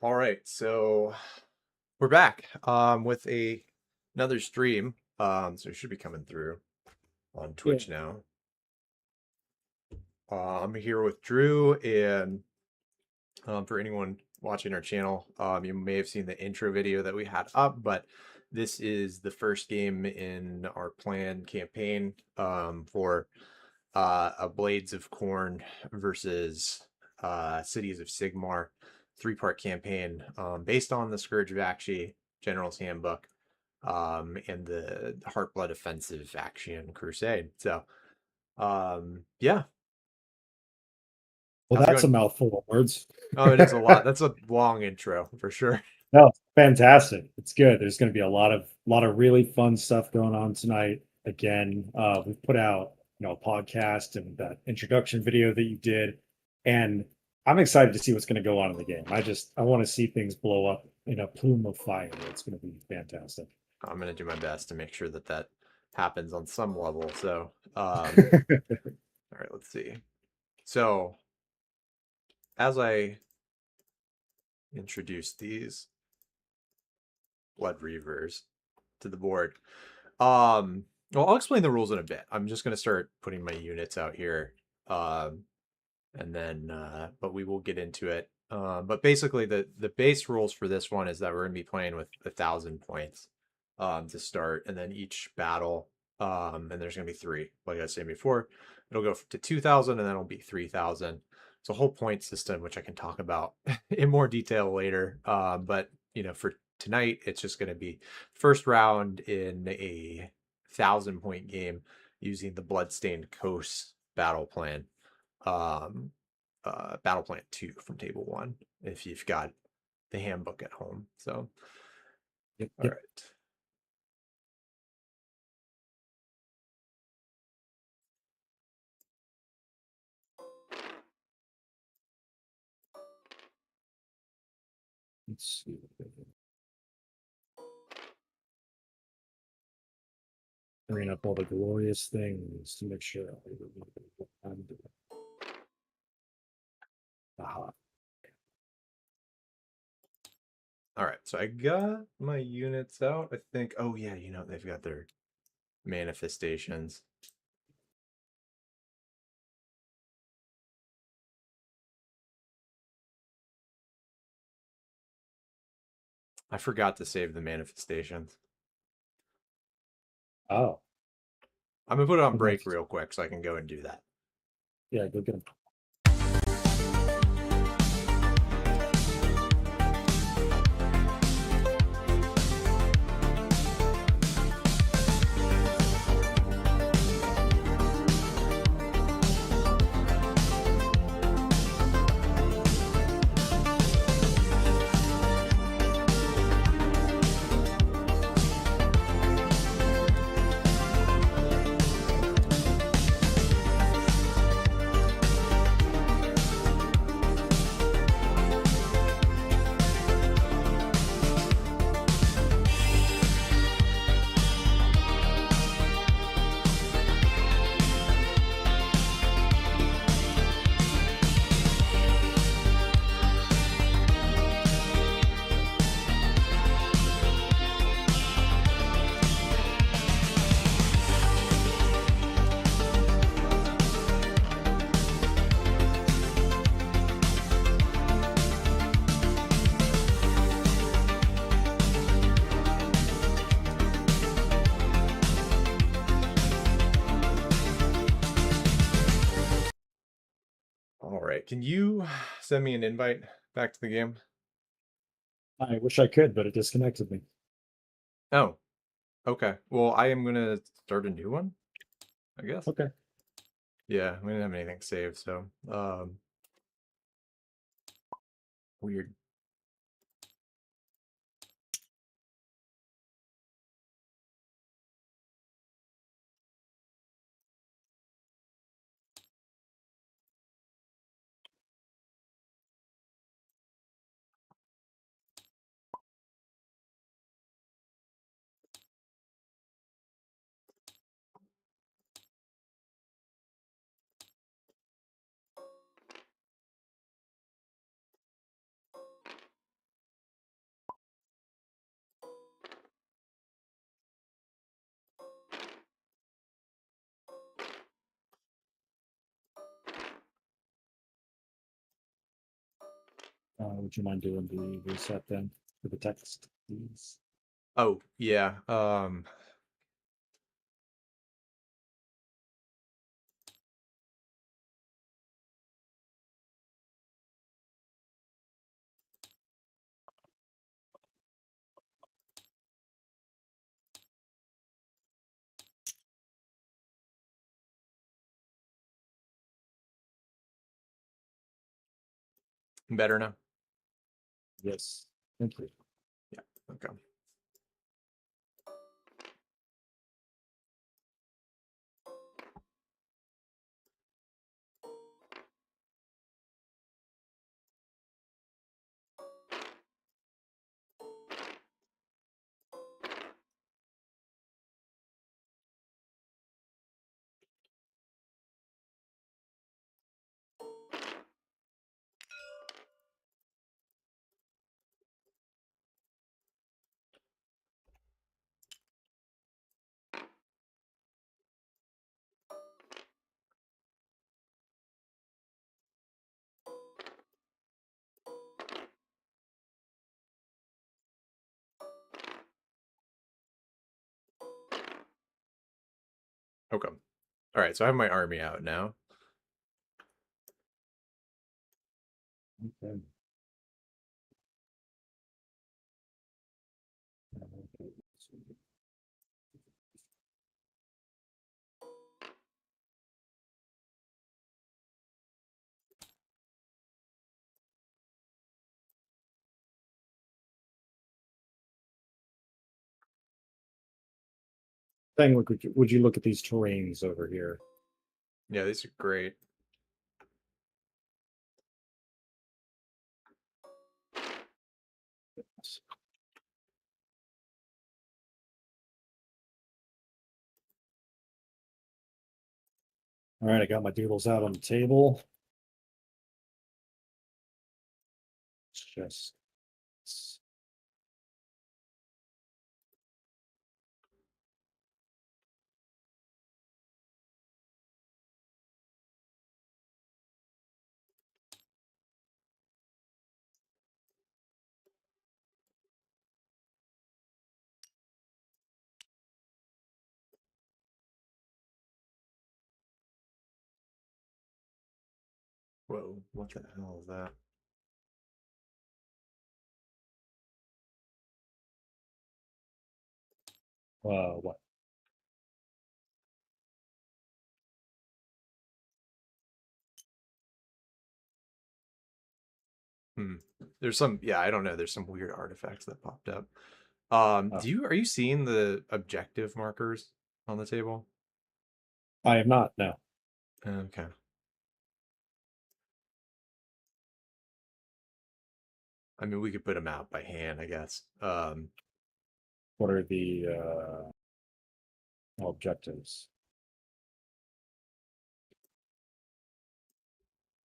All right, so we're back with another stream. So it should be coming through on Yeah. Twitch now. I'm here with Drew, and for anyone watching our channel, you may have seen the intro video that we had up, but this is the first game in our planned campaign for a Blades of Khorne versus Cities of Sigmar three-part campaign based on the Scourge of Acti General's Handbook and the Heartblood Offensive Action Crusade. So, yeah, Well, how's it that's a going? mouthful of words. Oh, it is a lot. That's a long intro for sure. No, fantastic. It's good. There's going to be a lot of really fun stuff going on tonight. Again, we've put out, a podcast and that introduction video that you did, and I'm excited to see what's going to go on in the game. I want to see things blow up in a plume of fire. It's going to be fantastic. I'm gonna do my best to make sure that that happens on some level. So, all right, let's see. So, as I introduce these Blood Reavers to the board, well, I'll explain the rules in a bit. I'm just gonna start putting my units out here, and then, but we will get into it. But basically, the base rules for this one is that we're gonna be playing with 1,000 points, to start, and then each battle, and there's gonna be three, like I was saying before. It'll go to 2,000, and then it'll be 3,000. It's a whole point system, which I can talk about in more detail later. But for tonight, it's just gonna be first round in a 1,000-point game using the Bloodstained Coast battle plan. Battle plan 2 from table 1 if you've got the handbook at home. So, Yep, all yep. right. Let's see. Bringing up all the glorious things to make sure I remember what I'm doing. Aha. All right, so I got my units out. I think, oh yeah, they've got their manifestations. I forgot to save the manifestations. Oh, I'm gonna put it on good break enough. real quick so I can go and do that. Yeah, go get 'em. All right, can you send me an invite back to the game? I wish I could, but it disconnected me. Oh, okay. Well, I am gonna start a new one, I guess. Okay. Yeah, we didn't have anything saved, so weird. Would you mind doing the reset then for the text, please? Oh, yeah. Better now? Yes. Thank you. Yeah. Okay. Okay. All right. So I have my army out now. Okay. Thing, would you look at these terrains over here? Yeah, these are great. All right, I got my doodles out on the table. It's just Whoa, what the hell is that? what? Hmm. There's some, yeah, I don't know. There's some weird artifacts that popped up. Oh, Are you seeing the objective markers on the table? I am not. No. Okay. I mean, we could put them out by hand, I guess. What are the objectives?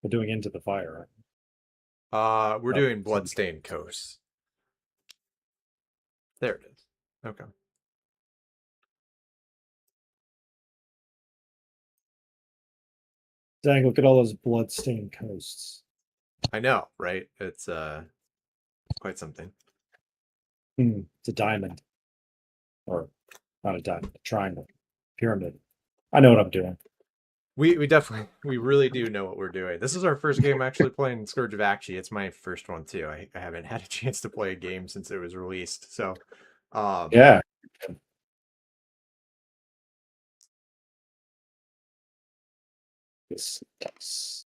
We're doing Into the Fire, We're right? Oh, doing some Bloodstained Coast. There it is. Okay. dang! Look at all those blood-stained coasts. I know, right? It's quite something. It's a diamond, or not a diamond, a triangle, pyramid. I know what I'm doing. We definitely we really do know what we're doing. This is our first game actually playing Scourge of Akshi. It's my first one too. I haven't had a chance to play a game since it was released. So um Yeah. This dice.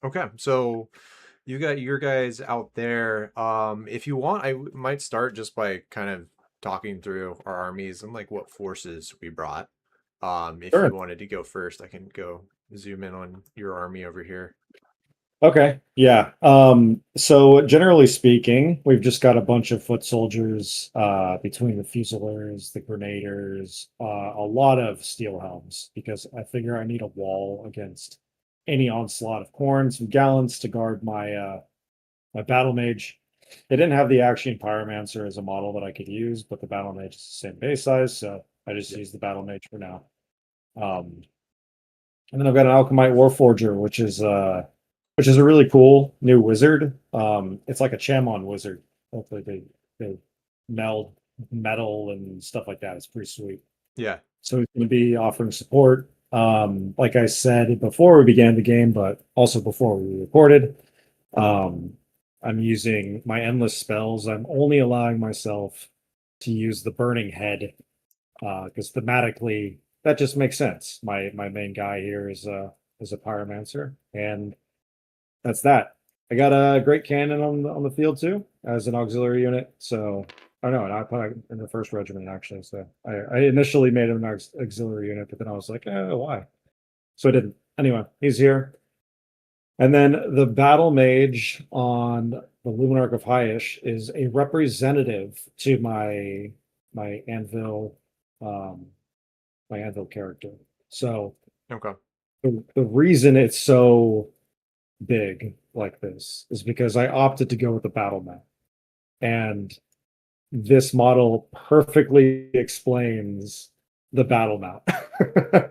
okay. So you got your guys out there. If you want, might start just by kind of talking through our armies and like what forces we brought. If Sure. you wanted to go first, I can go zoom in on your army over here. Okay. Yeah. So generally speaking, we've just got a bunch of foot soldiers between the fusiliers, the grenadiers, a lot of steel helms, because I figure I need a wall against any onslaught of Khorne, some gallants to guard my battle mage. They didn't have the Axion Pyromancer as a model that I could use, but the battle mage is the same base size, so I just Yep. use the battle mage for now. Um, And then I've got an Alchemite Warforger, which is a really cool new wizard. It's like a Chamon wizard. Hopefully they meld metal and stuff like that. It's pretty sweet. Yeah. So he's going to be offering support. Like I said before we began the game, but also before we recorded, um, I'm using my endless spells. I'm only allowing myself to use the Burning Head because thematically that just makes sense. My main guy here is a pyromancer, and that's that. I got a great cannon on the field too as an auxiliary unit. So I don't know, and I put it in the first regiment actually. So I initially made him an auxiliary unit, but then I was like, oh, why? So I didn't. Anyway, he's here. And then the battle mage on the Luminarch of Hyash is a representative to my anvil um my anvil character. So Okay. the reason it's so big like this is because I opted to go with the battle map. And this model perfectly explains the battle map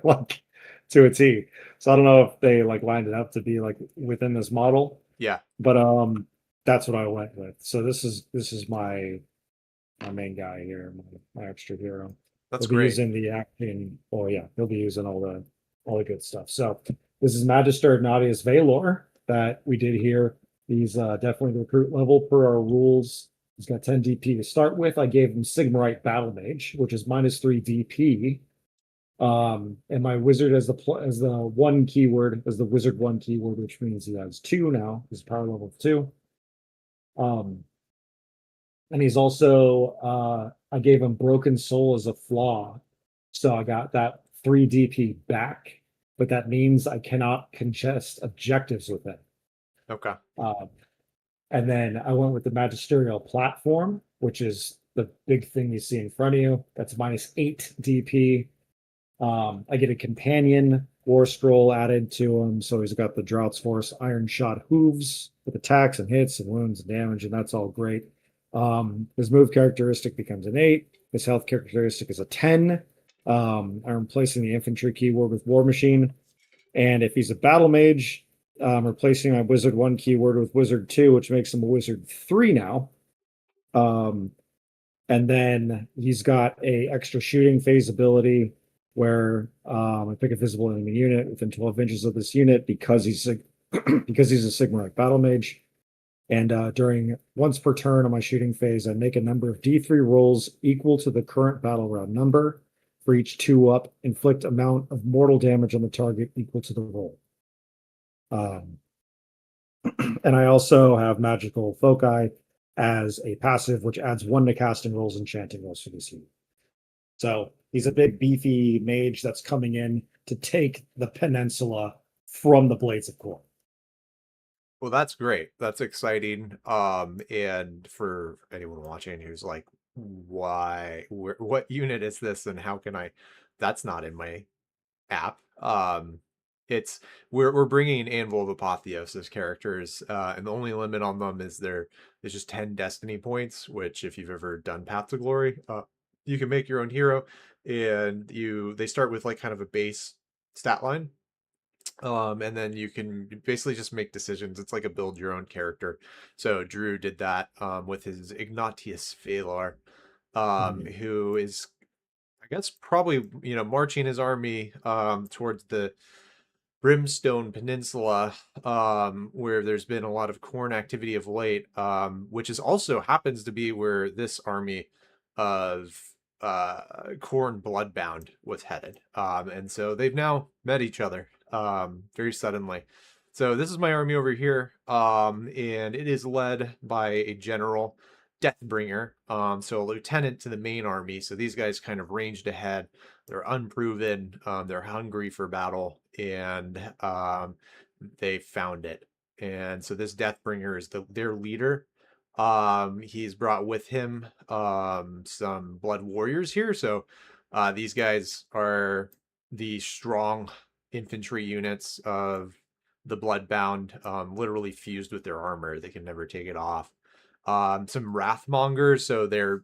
like to a T. So I don't know if they like lined it up to be like within this model, Yeah. but that's what I went with. So this is my main guy here, my extra hero. That's He'll be great. using the acting. Oh yeah, he'll be using all the good stuff. So this is Magister Ignatius Valor that we did here. He's definitely recruit level per our rules. He's got 10 DP to start with. I gave him Sigmarite Battle Mage, which is -3 DP. And my wizard as the one keyword, as the wizard one keyword, which means he has two now. He's power level 2. Um, and he's also I gave him Broken Soul as a flaw. So I got that 3 DP back, but that means I cannot contest objectives with it. Okay. Um, and then I went with the Magisterial Platform, which is the big thing you see in front of you. That's -8 DP. I get a companion war scroll added to him. So he's got the Drought's Horse Iron Shot Hooves with attacks and hits and wounds and damage, and that's all great. His move characteristic becomes an 8. His health characteristic is a 10. I'm replacing the infantry keyword with War Machine. And if he's a battle mage, I'm replacing my Wizard 1 keyword with Wizard 2, which makes him a Wizard 3 now. Um, and then he's got a extra shooting phase ability where I pick a visible enemy unit within 12 inches of this unit because he's a because he's a Sigmar battle mage. And during once per turn on my shooting phase, I make a number of D3 rolls equal to the current battle round number. For each 2 up, inflict amount of mortal damage on the target equal to the roll. Um, and I also have magical foci as a passive, which adds 1 to casting rolls and chanting rolls for this unit. So he's a big beefy mage that's coming in to take the peninsula from the Blades of Khorne. Well, that's great. That's exciting. And for anyone watching who's like, what unit is this and how can I, that's not in my app. It's we're bringing Anvil of Apotheosis characters, and the only limit on them is there's just 10 destiny points, which if you've ever done Path to Glory, you can make your own hero, and they start with like kind of a base stat line. And then you can basically just make decisions. It's like a build your own character. So Drew did that with his Ignatius Valor, who is, I guess, probably marching his army towards the Brimstone Peninsula, where there's been a lot of Khorne activity of late, which is also happens to be where this army of Khorne Bloodbound was headed. And so they've now met each other very suddenly. So this is my army over here, and it is led by a general, Deathbringer, so a lieutenant to the main army. So these guys kind of ranged ahead. They're unproven, they're hungry for battle, and they found it. And so this Deathbringer is their leader. He's brought with him some blood warriors here. So these guys are the strong infantry units of the Bloodbound, literally fused with their armor. They can never take it off. Some Wrathmongers, so they're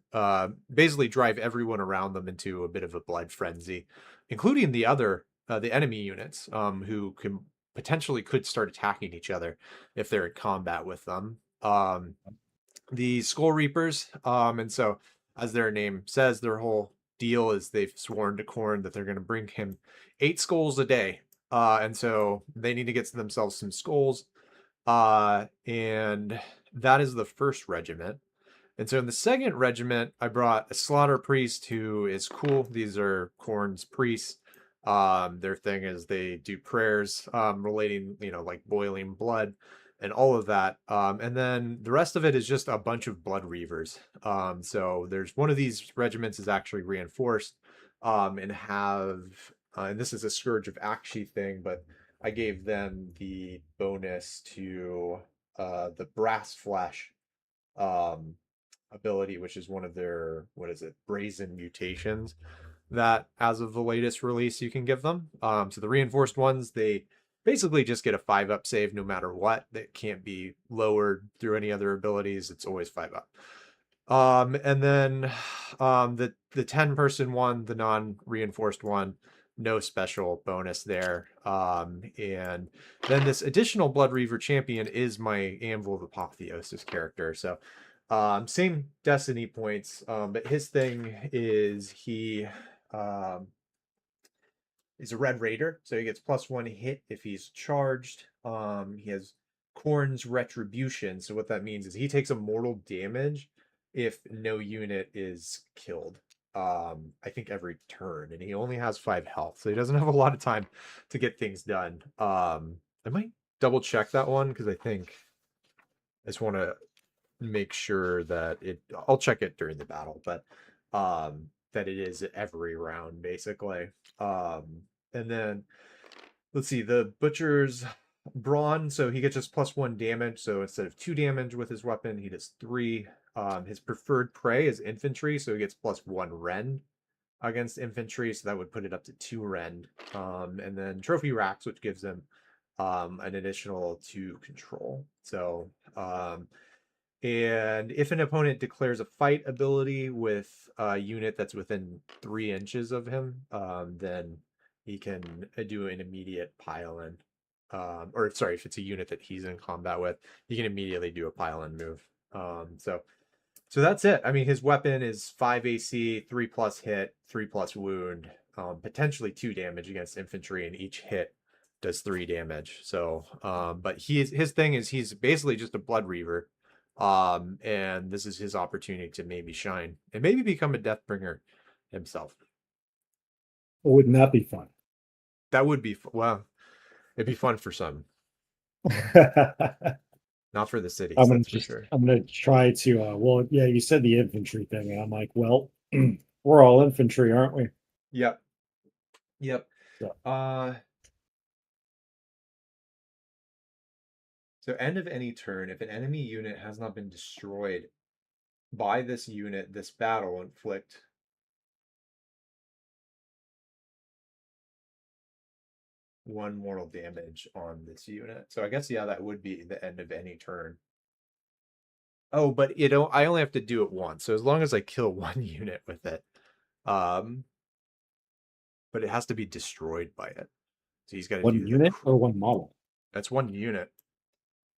basically drive everyone around them into a bit of a blood frenzy, including the other the enemy units, who can potentially could start attacking each other if they're in combat with them. The Skull Reapers, and so as their name says, their whole deal is they've sworn to Khorne that they're going to bring him 8 skulls a day, and so they need to get themselves some skulls, and that is the first regiment. And so in the second regiment, I brought a slaughter priest who is cool. These are Khorne's priests. Their thing is they do prayers relating, like boiling blood and all of that. And then the rest of it is just a bunch of blood reavers. So there's one of these regiments is actually reinforced and this is a Scourge of Akshi thing, but I gave them the bonus to the brass flesh um, ability, which is one of their, what is it, brazen mutations that as of the latest release you can give them. So the reinforced ones, they basically just get a 5-up save no matter what. That can't be lowered through any other abilities. It's always 5-up. And then the 10-person one, the non-reinforced one, no special bonus there. And then this additional Blood Reaver champion is my Anvil of Apotheosis character. So same destiny points, but his thing is um, he's a Red Raider, so he gets +1 hit if he's charged. He has Khorne's Retribution, so what that means is he takes a mortal damage if no unit is killed. I think every turn, and he only has 5 health, so he doesn't have a lot of time to get things done. I might double check that one because I think I just want to make sure that I'll check it during the battle, but that it is every round basically. And then let's see, the Butcher's Brawn, so he gets just +1 damage, so instead of 2 damage with his weapon, he does 3. His preferred prey is infantry, so he gets +1 rend against infantry, so that would put it up to 2 rend. And then Trophy Racks, which gives him an additional 2 control. So and if an opponent declares a fight ability with a unit that's within 3 inches of him, then he can do an immediate pile-in. Or sorry, if it's a unit that he's in combat with, he can immediately do a pile-in move. So that's it. I mean, his weapon is 5 AC, 3+ hit, 3+ wound, potentially 2 damage against infantry, and each hit does 3 damage. So, but his thing is he's basically just a Blood Reaver. And this is his opportunity to maybe shine and maybe become a Deathbringer himself. Well, wouldn't that be fun? That would be well, it'd be fun for some, not for the cities, that's for sure. I'm gonna try to well, yeah, you said the infantry thing, and I'm like, well, we're all infantry, aren't we? Yep. So, So end of any turn, if an enemy unit has not been destroyed by this unit, this battle inflict 1 mortal damage on this unit. So I guess, yeah, that would be the end of any turn. Oh, but I only have to do it once. So as long as I kill 1 unit with it, but it has to be destroyed by it. So he's got to do one unit or one model? That's 1 unit.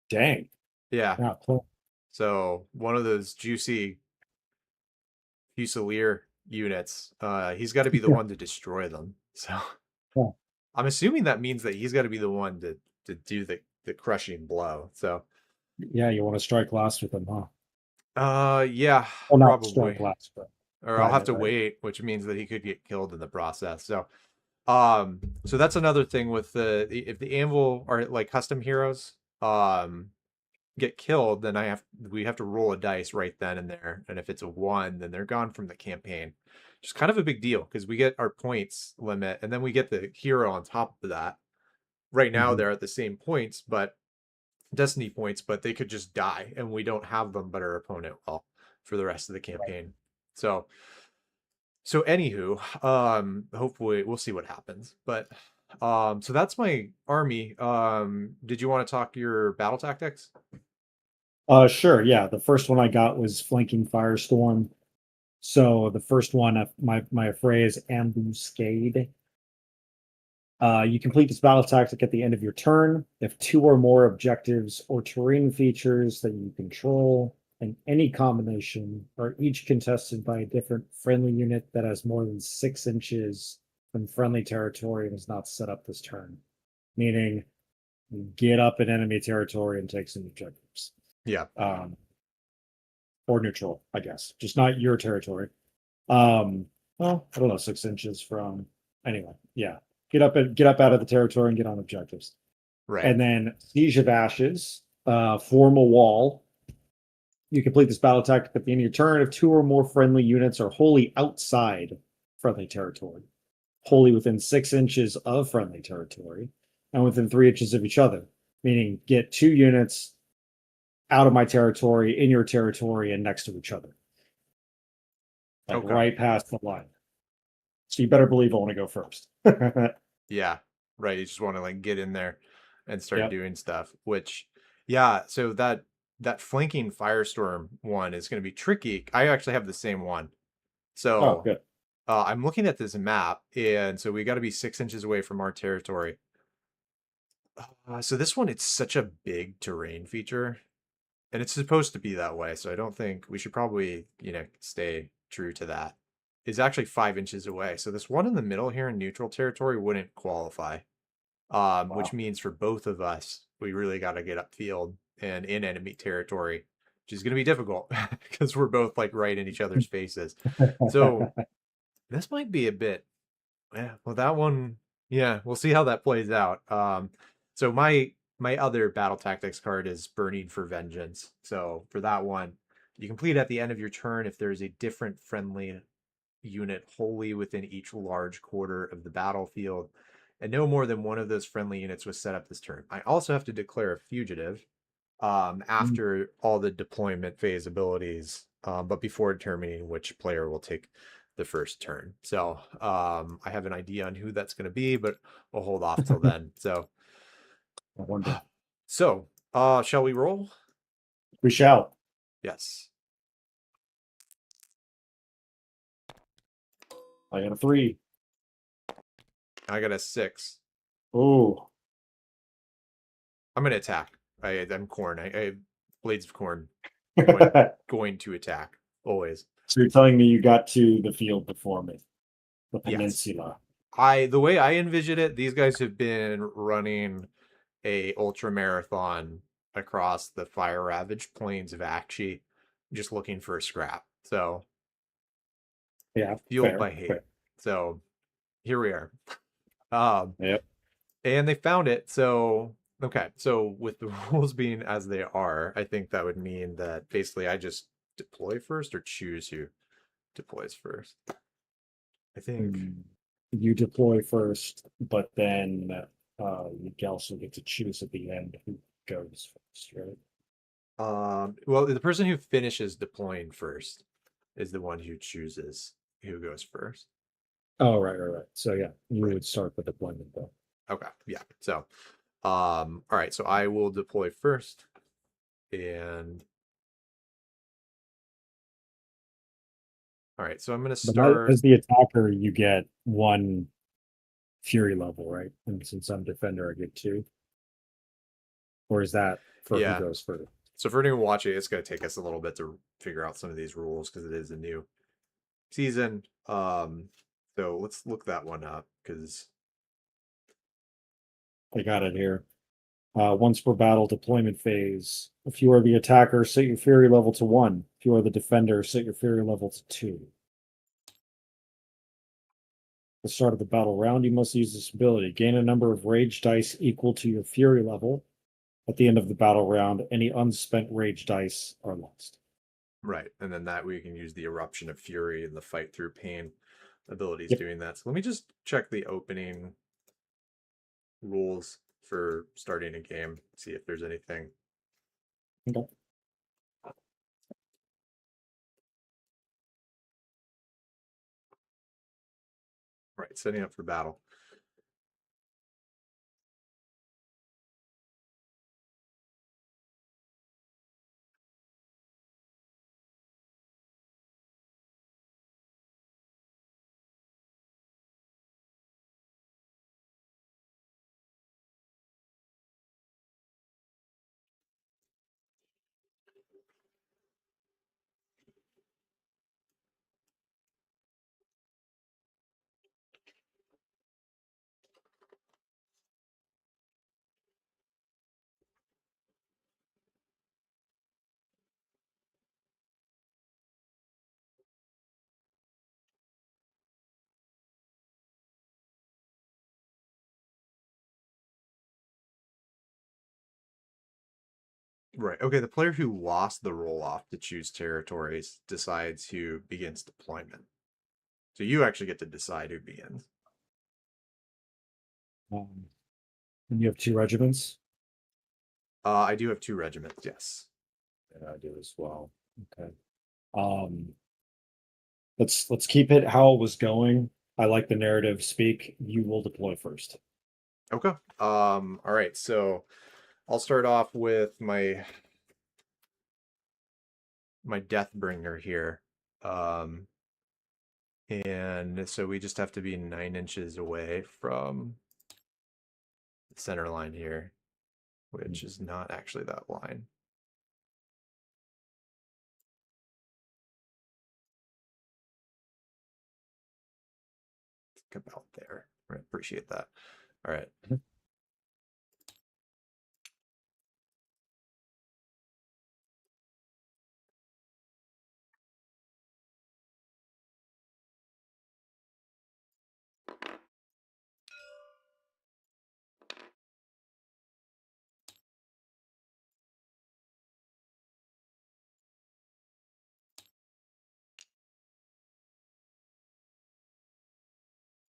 Dang. Yeah. Yeah, cool. So one of those juicy Fusilier units, he's got to be the one to destroy them. So Yeah. I'm assuming that means that he's got to be the one to do the crushing blow. So Yeah, you want to strike last with them, huh? yeah, Well, not probably. strike last, but Or I'll have to right? wait, which means that he could get killed in the process. So so that's another thing with if the anvil are like custom heroes get killed, then we have to roll a dice right then and there, and if it's a 1, then they're gone from the campaign. Which is kind of a big deal because we get our points limit, and then we get the hero on top of that. Right now they're at the same points, but destiny points, but they could just die, and we don't have them, but our opponent will for the rest of the campaign. So anywho, hopefully we'll see what happens. But so that's my army. Did you want to talk your battle tactics? Sure. Yeah, the first one I got was flanking firestorm. So the first one, my affray is ambuscade. You complete this battle tactic at the end of your turn if two or more objectives or terrain features that you control in any combination are each contested by a different friendly unit that has more than 6 inches from friendly territory and is not set up this turn. Meaning, get up in enemy territory and take some objectives. Yeah. Or neutral, I guess. Just not your territory. Well, I don't know, 6 inches from anyway. Yeah. Get up out of the territory and get on objectives. Right. And then Siege of Ashes, form a wall. You complete this battle tactic at the end of your turn if two or more friendly units are wholly outside friendly territory, wholly within 6 inches of friendly territory, and within 3 inches of each other. Meaning get two units out of my territory, in your territory, and next to each other. Like Okay. right past the line. So you better believe I want to go first. Yeah. Right. You just want to like get in there and start Yep. doing stuff, which yeah, so that flanking firestorm one is going to be tricky. I actually have the same one. Oh, So good. I'm looking at this map, and so we got to be 6 inches away from our territory. So this one, it's such a big terrain feature, and it's supposed to be that way. So I don't think we should probably, stay true to that. It's actually 5 inches away. So this one in the middle here in neutral territory wouldn't qualify, which Wow. means for both of us, we really got to get upfield and in enemy territory, which is going to be difficult because we're both like right in each other's faces. So this might be a bit, yeah, well, that one, yeah, we'll see how that plays out. So my other battle tactics card is Burning for Vengeance. So for that one, you complete at the end of your turn if there's a different friendly unit wholly within each large quarter of the battlefield, and no more than one of those friendly units was set up this turn. I also have to declare a fugitive after all the deployment phase abilities, but before determining which player will take the first turn. So I have an idea on who that's going to be, but we'll hold off till then. So, I wonder. shall we roll? We shall. Yes. I got a 3. I got a 6. Oh. I'm going to attack. I'm Khorne. I Blades of Khorne. So Going to attack always. you're telling me you got to the field before me, the Yes. peninsula. The way I envision it, these guys have been running a ultra marathon across the fire ravaged plains of Akshi, just looking for a scrap. So Yeah, fueled fair, by hate. fair. So here we are. Um, Yep. and they found it. So okay. So with the rules being as they are, I think that would mean that basically I just deploy first or choose who deploys first. I think. You deploy first, but then you also get to choose at the end who goes first, right? Well, the person who finishes deploying first is the one who chooses who goes first. Oh, right. So yeah, you Right. would start the deployment though. Okay. Yeah. So, all right. So I will deploy first, and all right. So I'm gonna But start. as the attacker, you get 1 fury level, right? And since I'm defender, I get 2. Or is that for who Yeah. goes first? So for anyone watching, it's gonna take us a little bit to figure out some of these rules because it is a new season. So let's look that one up because I got it here. Once per battle deployment phase. If you are the attacker, set your fury level to 1. If you are the defender, set your fury level to 2. At the start of the battle round, you must use this ability. Gain a number of rage dice equal to your fury level. At the end of the battle round, any unspent rage dice are lost. right, and then that we can use the eruption of fury and the fight through pain abilities Yep. doing that. So let me just check the opening rules for starting a game, see if there's anything. Okay. Right, setting up for battle. Right. Okay. The player who lost the roll off to choose territories decides who begins deployment. So you actually get to decide who begins. And you have 2 regiments. I do have 2 regiments. Yes. And I do as well. Okay. Um, let's keep it how it was going. I like the narrative. Speak. You will deploy first. Okay. All right. So I'll start off with my Deathbringer here. And so we just have to be 9 inches away from the center line here, which is not actually that line. About there. I appreciate that. All right.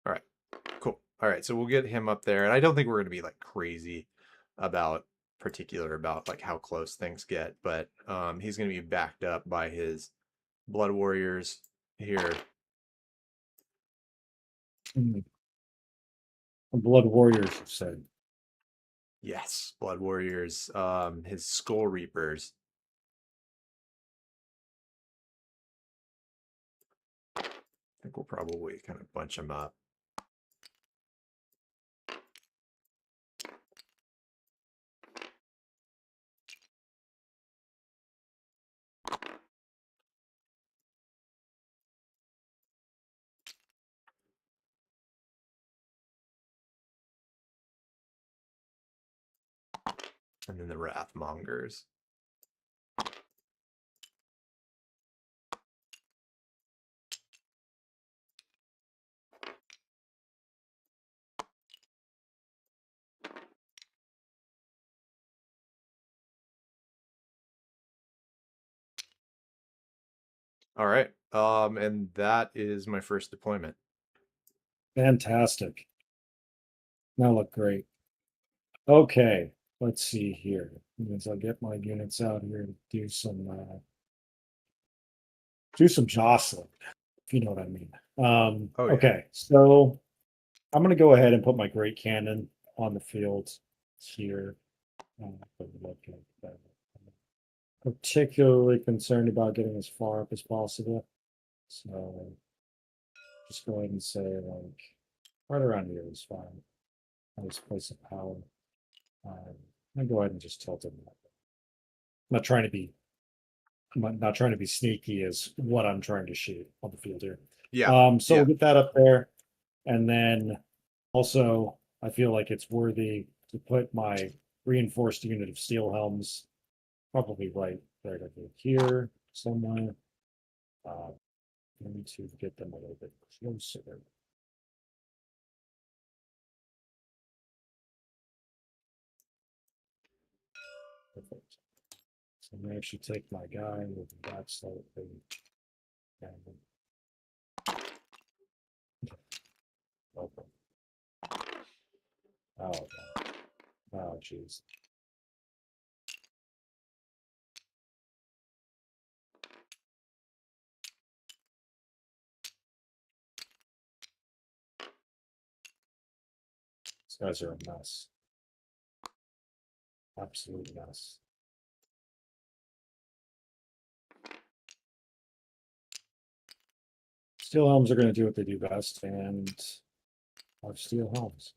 All right. Cool. All right. So we'll get him up there. And I don't think we're going to be like crazy about about like how close things get, but he's going to be backed up by his blood warriors here. Blood warriors, you said. Yes, blood warriors, his skull reapers. I think we'll probably kind of bunch them up. And then the Wrathmongers. All right. And that is my first deployment. Fantastic. Now look great. Okay, let's see here. As I get my units out here to do some jostling, if you know what I mean. Oh yeah. Okay, so I'm gonna go ahead and put my great cannon on the field here. Particularly concerned about getting as far up as possible. So just go ahead and say like right around here is fine. Nice place of power. I'm gonna go ahead and just tilt it. Not trying to be I'm not trying to be sneaky as what I'm trying to shoot on the field here. Yeah. So we'll get that up there. And then also I feel like it's worthy to put my reinforced unit of steel helms probably right over here somewhere. I need to get them a little bit closer. Perfect. So I'm gonna actually take my guy with that slightly. Okay. Oh, oh, jeez. These guys are a mess. Absolute mess. Steel helms are going to do what they do best, and have steel helms.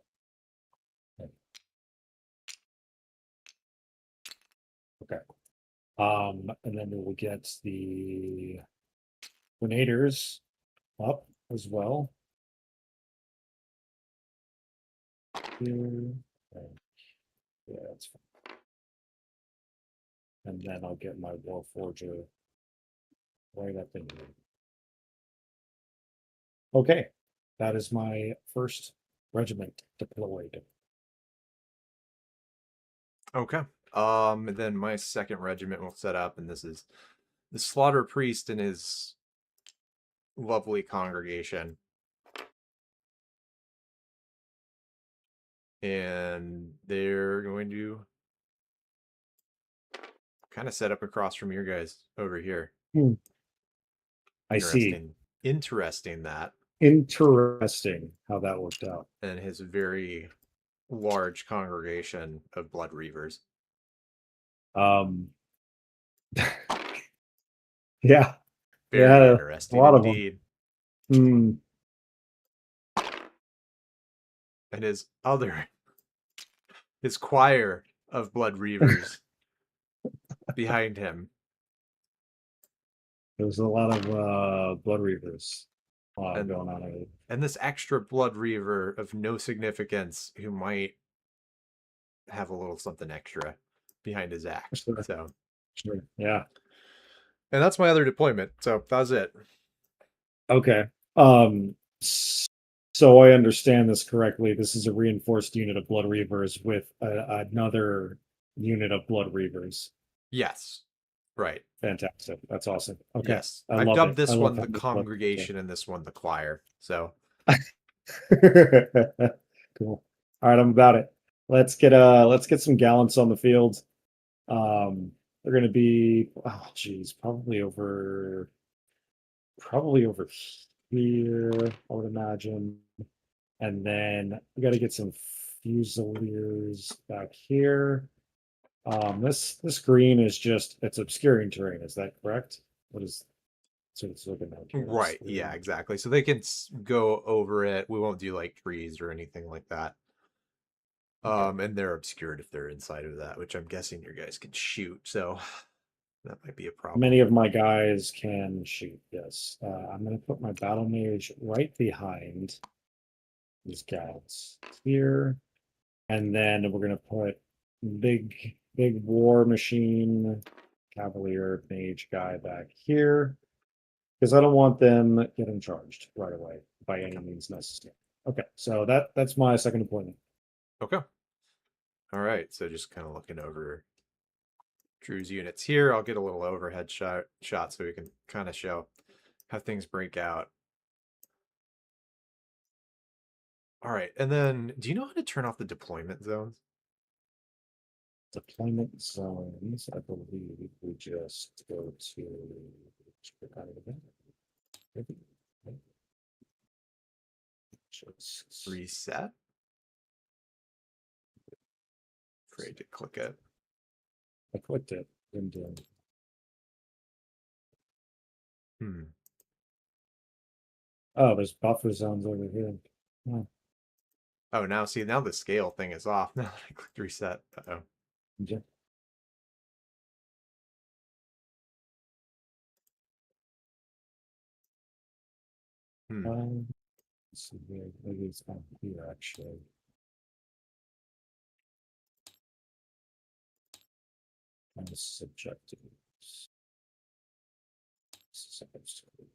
Okay. And then we will get the grenadiers up as well. Here. Yeah, that's fine. And then I'll get my Warforger right up in here. Okay, that is my first regiment deployed. Okay. And then my second regiment will set up, and this is the Slaughter Priest and his lovely congregation. And they're going to kind of set up across from your guys over here. Hmm. I see. Interesting. Interesting that. Interesting how that worked out. And his very large congregation of Blood Reavers. Um, yeah, Very a interesting lot of them. indeed. Hmm. And his choir of Blood Reavers behind him. There's a lot of Blood Reavers And going on. and this extra Blood Reaver of no significance who might have a little something extra behind his axe. Sure, So, sure. Yeah. and that's my other deployment. So that was it. Okay. Um, so I understand this correctly. This is a reinforced unit of Blood Reavers with another unit of Blood Reavers. Yes. Right. Fantastic. That's awesome. Okay. Yes. I I've love dubbed it. I this love one the having Blood congregation and this one the choir. So Cool. All right, I'm about it. Let's get some gallants on the field. They're gonna be geez, probably over here, I would imagine. And then we got to get some fusiliers back here. This green is just it's obscuring terrain. Is that correct? What is so it's looking like here? right. Yeah, exactly. So they can go over it. We won't do like trees or anything like that. Okay. And they're obscured if they're inside of that, which I'm guessing your guys can shoot. So that might be a problem. Many of my guys can shoot. Yes. I'm going to put my battle mage right behind these guys here, and then we're going to put big war machine cavalier mage guy back here because I don't want them getting charged right away by any means necessary. Okay, so that's my second appointment. Okay. All right. So just kind of looking over Drew's units here. I'll get a little overhead shot so we can kind of show how things break out. All right. And then do you know how to turn off the deployment zones? Deployment zones, I believe we just go to Reset? Afraid to click it. I clicked it. Didn't do it. Oh, there's buffer zones over here. Oh, Oh, now see, now the scale thing is off. Now that I clicked reset. Uh-oh. yeah. Let's see here. Maybe it's not here actually. And this is subjective. This is supposed to be.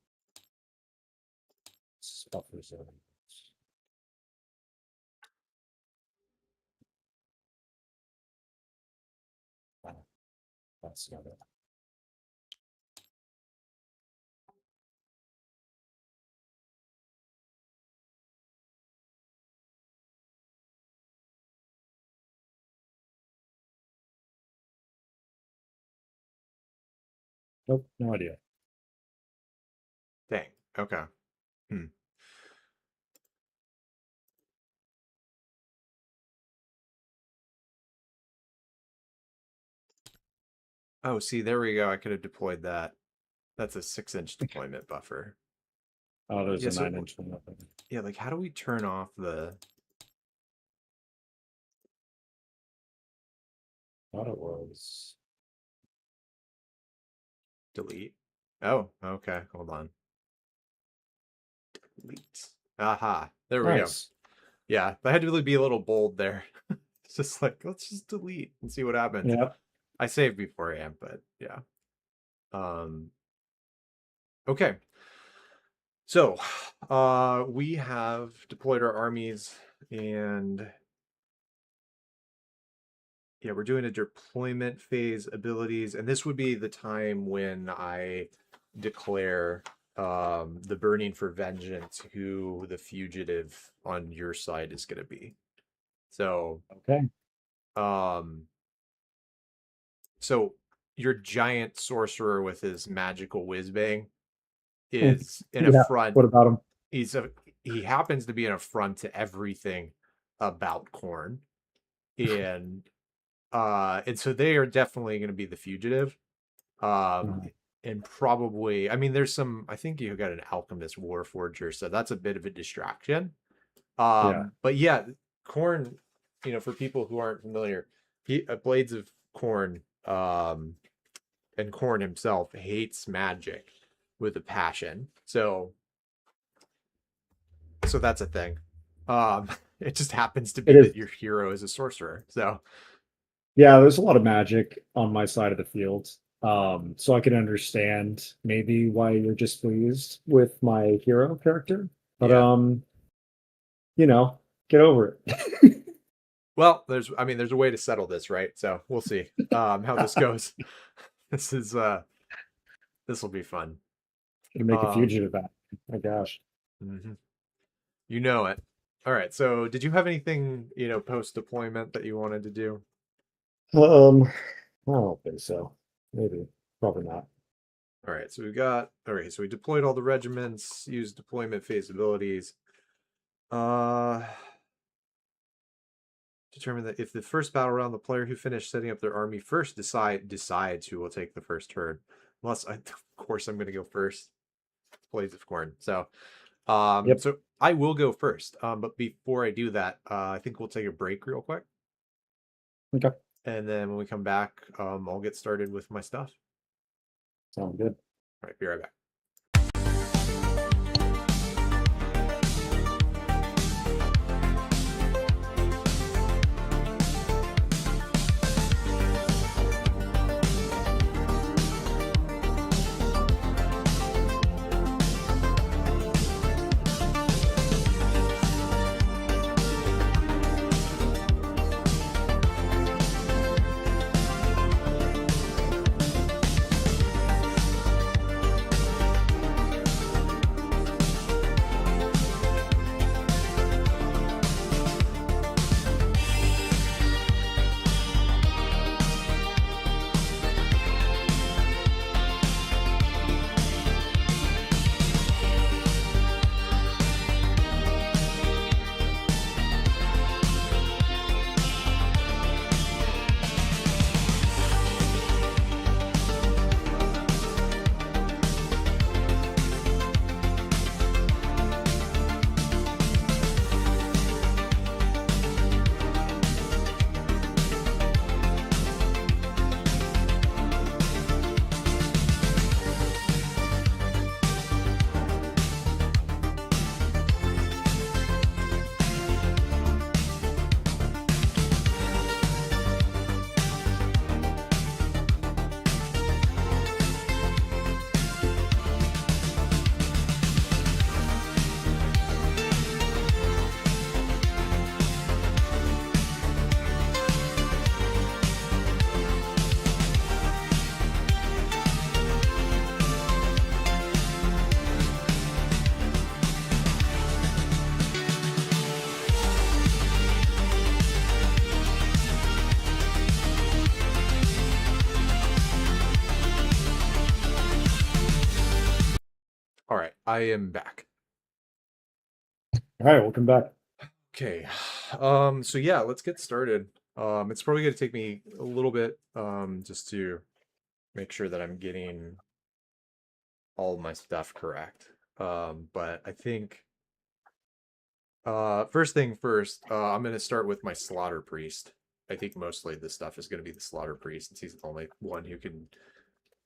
This is buffer zones. Oh, that's not it. Nope, no idea. Dang. Okay. Oh, see, there we go. I could have deployed that. That's a 6-inch deployment buffer. Oh, there's Yeah, a so 9-inch one up there. yeah, like how do we turn off the Thought it was. delete? Oh, okay. Hold on. Delete. Aha. There we go. Nice. Yeah, I had to really be a little bold there. It's just like, let's just delete and see what happens. Yep. I saved beforehand, but yeah. Okay. So, we have deployed our armies and yeah, we're doing a deployment phase abilities, and this would be the time when I declare the burning for vengeance, who the fugitive on your side is going to be. So, Okay. um, so your giant sorcerer with his magical whiz bang is an Yeah. affront. What about him? He's a he happens to be an affront to everything about Khorne, and and so they are definitely going to be the fugitive. Um, and probably, I mean, there's some. I think you got an alchemist warforger, so that's a bit of a distraction. Yeah. But yeah, Khorne. For people who aren't familiar, Blades of Khorne, and Khorne himself hates magic with a passion. So that's a thing. It just happens to It be is. that your hero is a sorcerer. So Yeah, there's a lot of magic on my side of the field. So I can understand maybe why you're displeased with my hero character. But yeah. get over it. Well, there's a way to settle this, right? So we'll see how this goes. This is this will be fun. Gonna make a Um, fugitive out. My gosh. mhm. You know it. All right. So did you have anything, post deployment that you wanted to do? I don't think so. Maybe. Probably not. All right. So we deployed all the regiments, used deployment phase abilities. Uh Determine that if the first battle round, the player who finished setting up their army first decides who will take the first turn. Unless of course I'm gonna go first. Blades of Corn. So Yep. so I will go first. But before I do that, I think we'll take a break real quick. Okay. And then when we come back, I'll get started with my stuff. Sounds good. All right, be right back. All right, I am back. All right, welcome back. Okay. So yeah, let's get started. It's probably gonna take me a little bit just to make sure that I'm getting all of my stuff correct. But I think first thing first, I'm gonna start with my slaughter priest. I think mostly this stuff is gonna be the slaughter priest, since he's the only one who can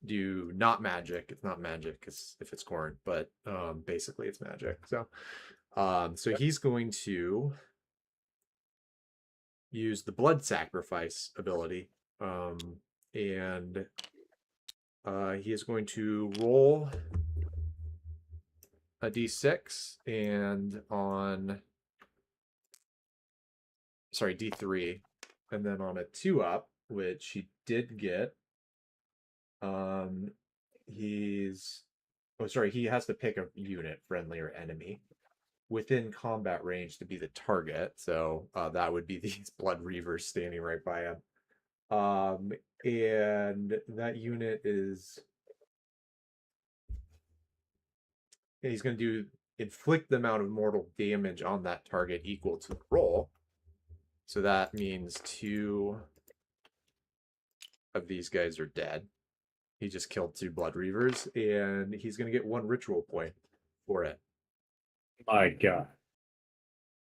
do not magic. It's not magic because if it's corn, but basically it's magic. So Yep. he's going to use the blood sacrifice ability. And he is going to roll a d6 and on sorry, d3, And then on a 2-up, which he did get, um, he's oh sorry, he has to pick a unit, friendly or enemy, within combat range to be the target. So that would be these Blood Reavers standing right by him. And that unit is he's going to do inflict the amount of mortal damage on that target equal to the roll. So that means 2 of these guys are dead. He just killed 2 Blood Reavers, and he's going to get 1 ritual point for it. My God.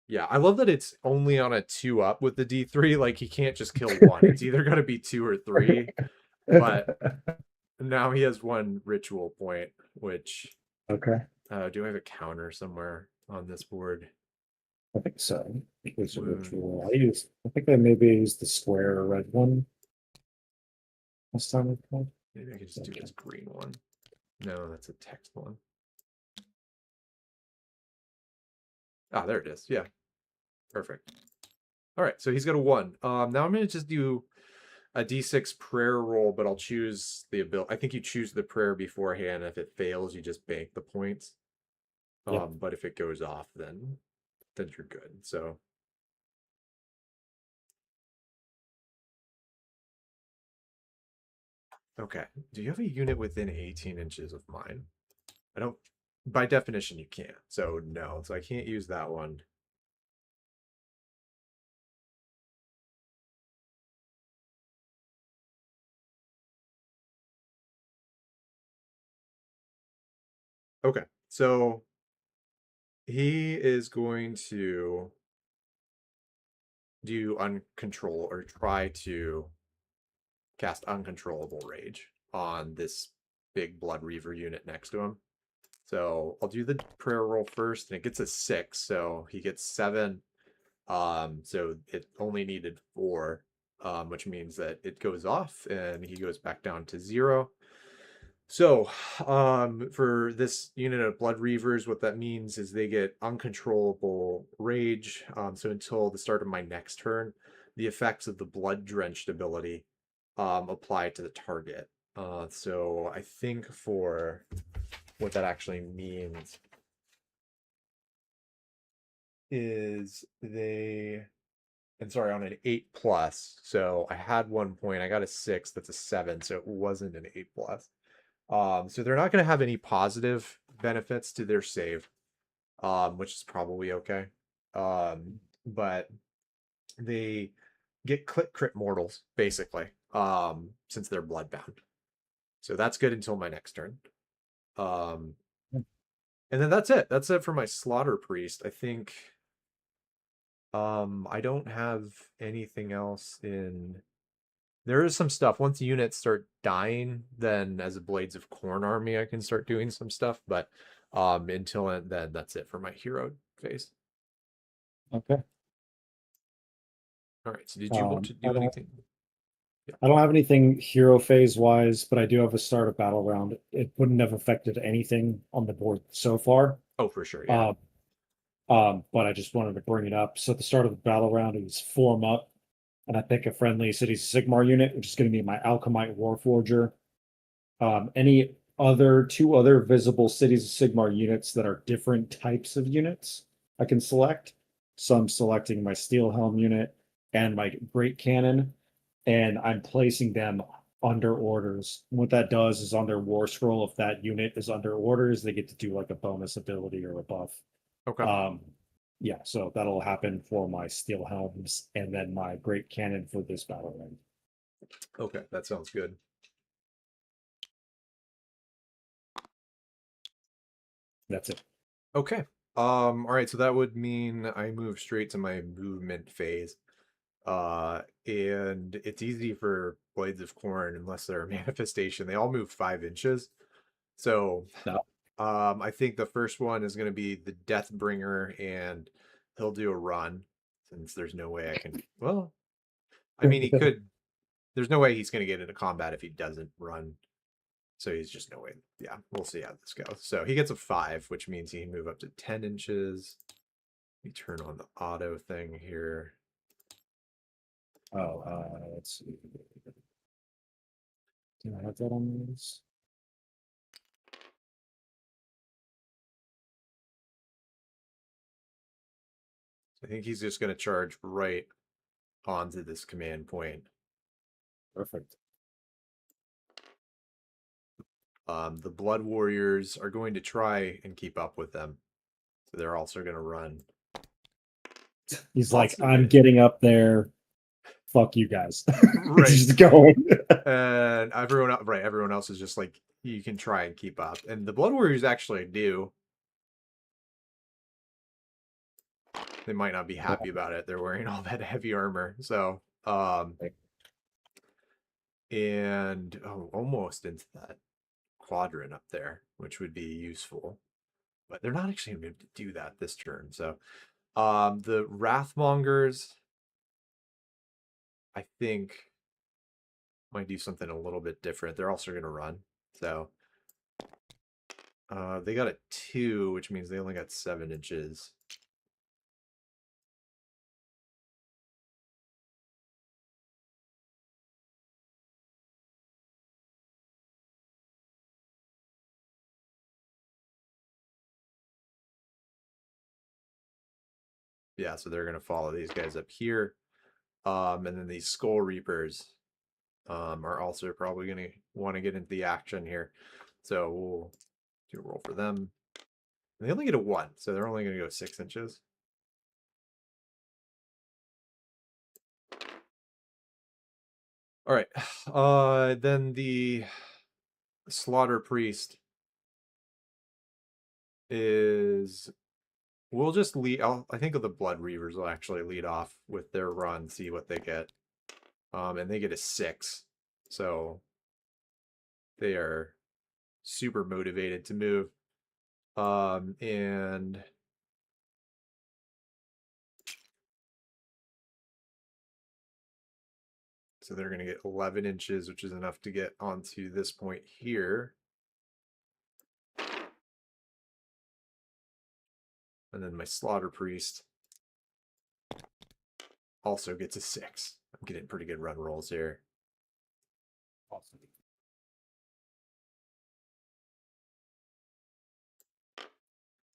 Yeah, I love that it's only on a 2-up with the D3. Like, he can't just kill 1. It's either going to be 2 or 3. But now he has 1 ritual point, which... Okay. do I have a counter somewhere on this board? I think so. It's a Wound. ritual. I think I maybe used the square red one last time we played. Maybe I can just do this green one. No, that's a text one. Ah, there it is. Yeah. Perfect. All right, so he's got a 1. Now I'm going to just do a d6 prayer roll, but I'll choose the ability. I think you choose the prayer beforehand. If it fails, you just bank the points. Yep. But if it goes off, then you're good. So okay. Do you have a unit within 18 inches of mine? I don't. By definition, you can't. So no. So I can't use that one. Okay. So he is going to do uncontrol or try to cast uncontrollable rage on this big Blood Reaver unit next to him. So I'll do the prayer roll first, and it gets a 6, so he gets 7. So it only needed 4, which means that it goes off and he goes back down to 0. So, for this unit of Blood Reavers, what that means is they get uncontrollable rage. So until the start of my next turn, the effects of the Blood Drenched ability apply to the target. So I think for what that actually means is and sorry, on an 8 plus. So I had 1 point, I got a 6, that's a 7, so it wasn't an 8 plus. So they're not going to have any positive benefits to their save, which is probably okay. But they get crit mortals, basically, since they're bloodbound. So that's good until my next turn. And then that's it. That's it for my Slaughter Priest. I think I don't have anything else in... There is some stuff. Once units start dying, then as a Blades of Khorne army, I can start doing some stuff. But until then, that's it for my hero phase. Okay. All right. So did you want to do anything? Yeah. I don't have anything hero phase wise, but I do have a start of battle round. It wouldn't have affected anything on the board so far. Oh, for sure. Yeah. But I just wanted to bring it up. So at the start of the battle round, it was form up, and I pick a friendly Cities Sigmar unit, which is going to be my Alchemite Warforger. Any other 2 other visible Cities of Sigmar units that are different types of units I can select. So I'm selecting my Steel Helm unit and my Great Cannon, and I'm placing them under orders. What that does is on their war scroll, if that unit is under orders, they get to do like a bonus ability or a buff. Okay. Yeah, so that'll happen for my Steel Helms and then my Great Cannon for this battle round. Okay. That sounds good. That's it. Okay. All right. So that would mean I move straight to my movement phase. And it's easy for Blades of Khorne unless they're a manifestation. They all move 5 inches. So, No. I think the first one is going to be the Deathbringer, and he'll do a run since there's no way I can. Well, I mean, he could. There's no way he's going to get into combat if he doesn't run. So he's just no way. Yeah, we'll see how this goes. So he gets a 5, which means he can move up to 10 inches. Let me turn on the auto thing here. Oh, let's see. Do I have that on this? I think he's just going to charge right onto this command point. Perfect. The Blood Warriors are going to try and keep up with them. So they're also going to run. He's Lots like, of I'm it. getting up there. Fuck you guys. Right. Just going. And everyone else is just like, you can try and keep up. And the Blood Warriors actually do. They might not be happy about it. They're wearing all that heavy armor. So, and almost into that quadrant up there, which would be useful. But they're not actually going to do that this turn. So, the Wrathmongers, I think, might do something a little bit different. They're also going to run. So, they got a 2, which means they only got 7 inches. Yeah, so they're going to follow these guys up here. And then these Skull Reapers are also probably going to want to get into the action here. So we'll do a roll for them. And they only get a 1, so they're only going to go 6 inches. All right. Then the Slaughter Priest is. We'll just lead. I think the Blood Reavers will actually lead off with their run, see what they get. And they get a 6, so they are super motivated to move. And so they're going to get 11 inches, which is enough to get onto this point here. And then my Slaughter Priest also gets a 6. I'm getting pretty good run rolls here. Awesome.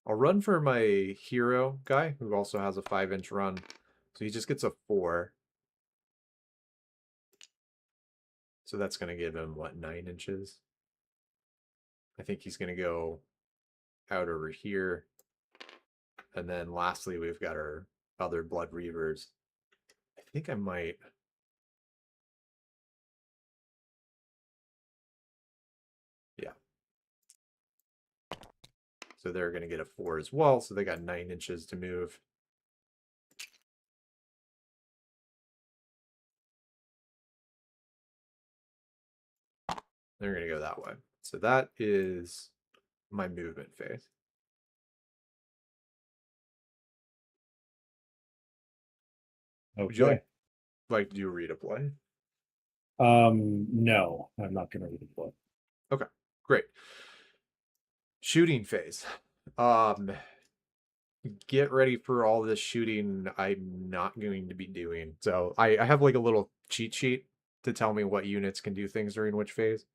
I'll run for my hero guy, who also has a 5-inch run. So he just gets a 4. So that's going to give him, what, 9 inches? I think he's going to go out over here. And then lastly, we've got our other Blood Reavers. I think I might. Yeah. So they're going to get a 4 as well. So they got 9 inches to move. They're going to go that way. So that is my movement phase. Would you Okay. like to do a redeploy? No, I'm not gonna redeploy. Okay, great. Shooting phase. Get ready for all this shooting I'm not going to be doing. So I have like a little cheat sheet to tell me what units can do things during which phase.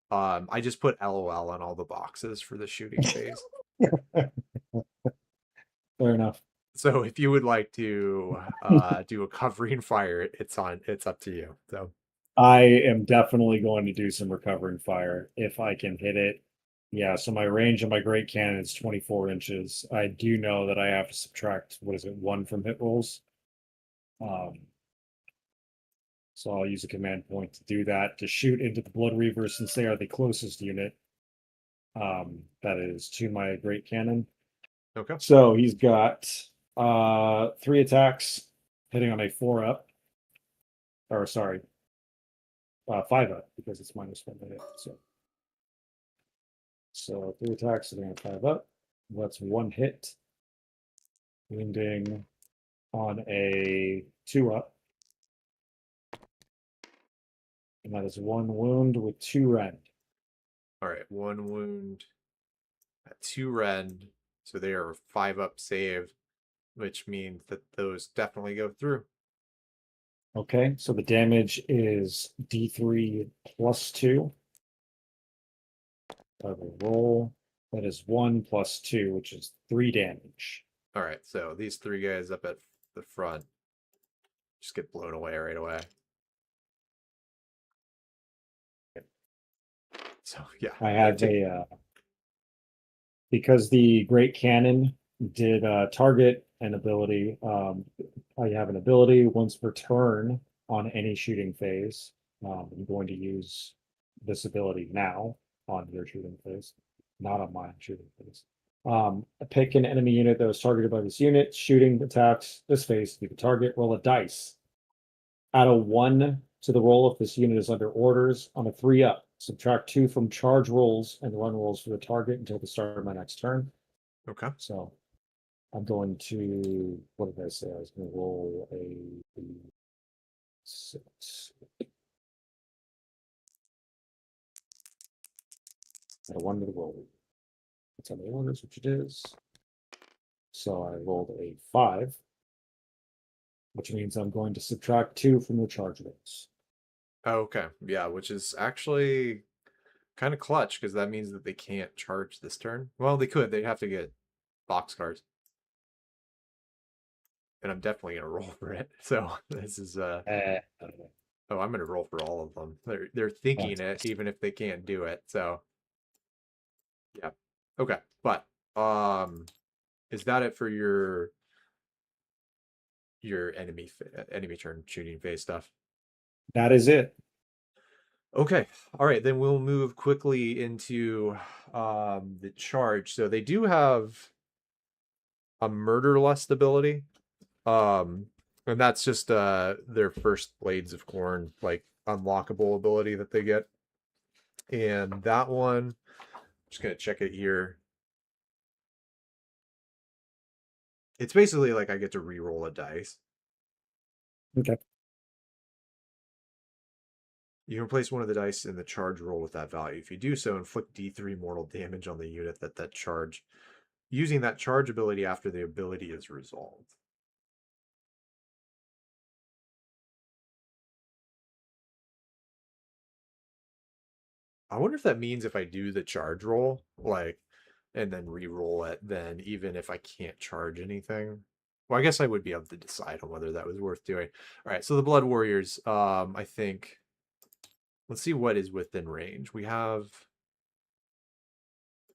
I just put LOL on all the boxes for the shooting phase. Fair enough. So if you would like to do a covering fire, it's up to you. So I am definitely going to do some recovering fire if I can hit it. Yeah, so my range of my great cannon is 24 inches. I do know that I have to subtract, what is it, 1 from hit rolls. Um, so I'll use a command point to do that, to shoot into the Blood Reavers since they are the closest unit. That is to my great cannon. okay. So he's got 3 attacks hitting on a 4 up. Or sorry, 5 up because it's -1 to hit. So 3 attacks hitting on 5 up. That's 1 hit. Wounding on a 2 up. And that is 1 wound with 2 rend. All right, 1 wound, 2 rend. So they are 5 up save, which means that those definitely go through. Okay, so the damage is D3 plus 2. I will roll. That is 1 plus 2, which is 3 damage. All right, so these three guys up at the front just get blown away right away. So yeah, I they're have because the Great Cannon did target an ability. I have an ability once per turn on any shooting phase. I'm going to use this ability now on your shooting phase, not on my shooting phase. Pick an enemy unit that was targeted by this unit. Shooting attacks this phase to be the target. Roll a dice. Add a 1 to the roll if this unit is under orders. On a 3-up, subtract 2 from charge rolls and run rolls for the target until the start of my next turn. okay. So I'm going to, what did I say? I was going to roll a 6. Add a 1 to the roll. It's on the orders, which it is. So I rolled a 5, which means I'm going to subtract 2 from the charge rolls. Okay, yeah, which is actually kind of clutch because that means that they can't charge this turn. Well, they could. They'd have to get box cards. And I'm definitely gonna roll for it. So this is I don't know. oh, I'm gonna roll for all of them. They're thinking it even if they can't do it. So yeah. Okay. But is that it for your enemy turn shooting phase stuff? That is it. Okay. All right, then we'll move quickly into the charge. So they do have a murder lust ability. And that's just their first Blades of Khorne, like unlockable ability that they get. And that one, just gonna check it here. It's basically like I get to re-roll a dice. Okay. You can place one of the dice in the charge roll with that value. If you do so, inflict D3 mortal damage on the unit that charge, using that charge ability after the ability is resolved. I wonder if that means if I do the charge roll, like, and then re-roll it, then even if I can't charge anything, well, I guess I would be able to decide on whether that was worth doing. All right, so the Blood Warriors, I think, let's see what is within range. We have,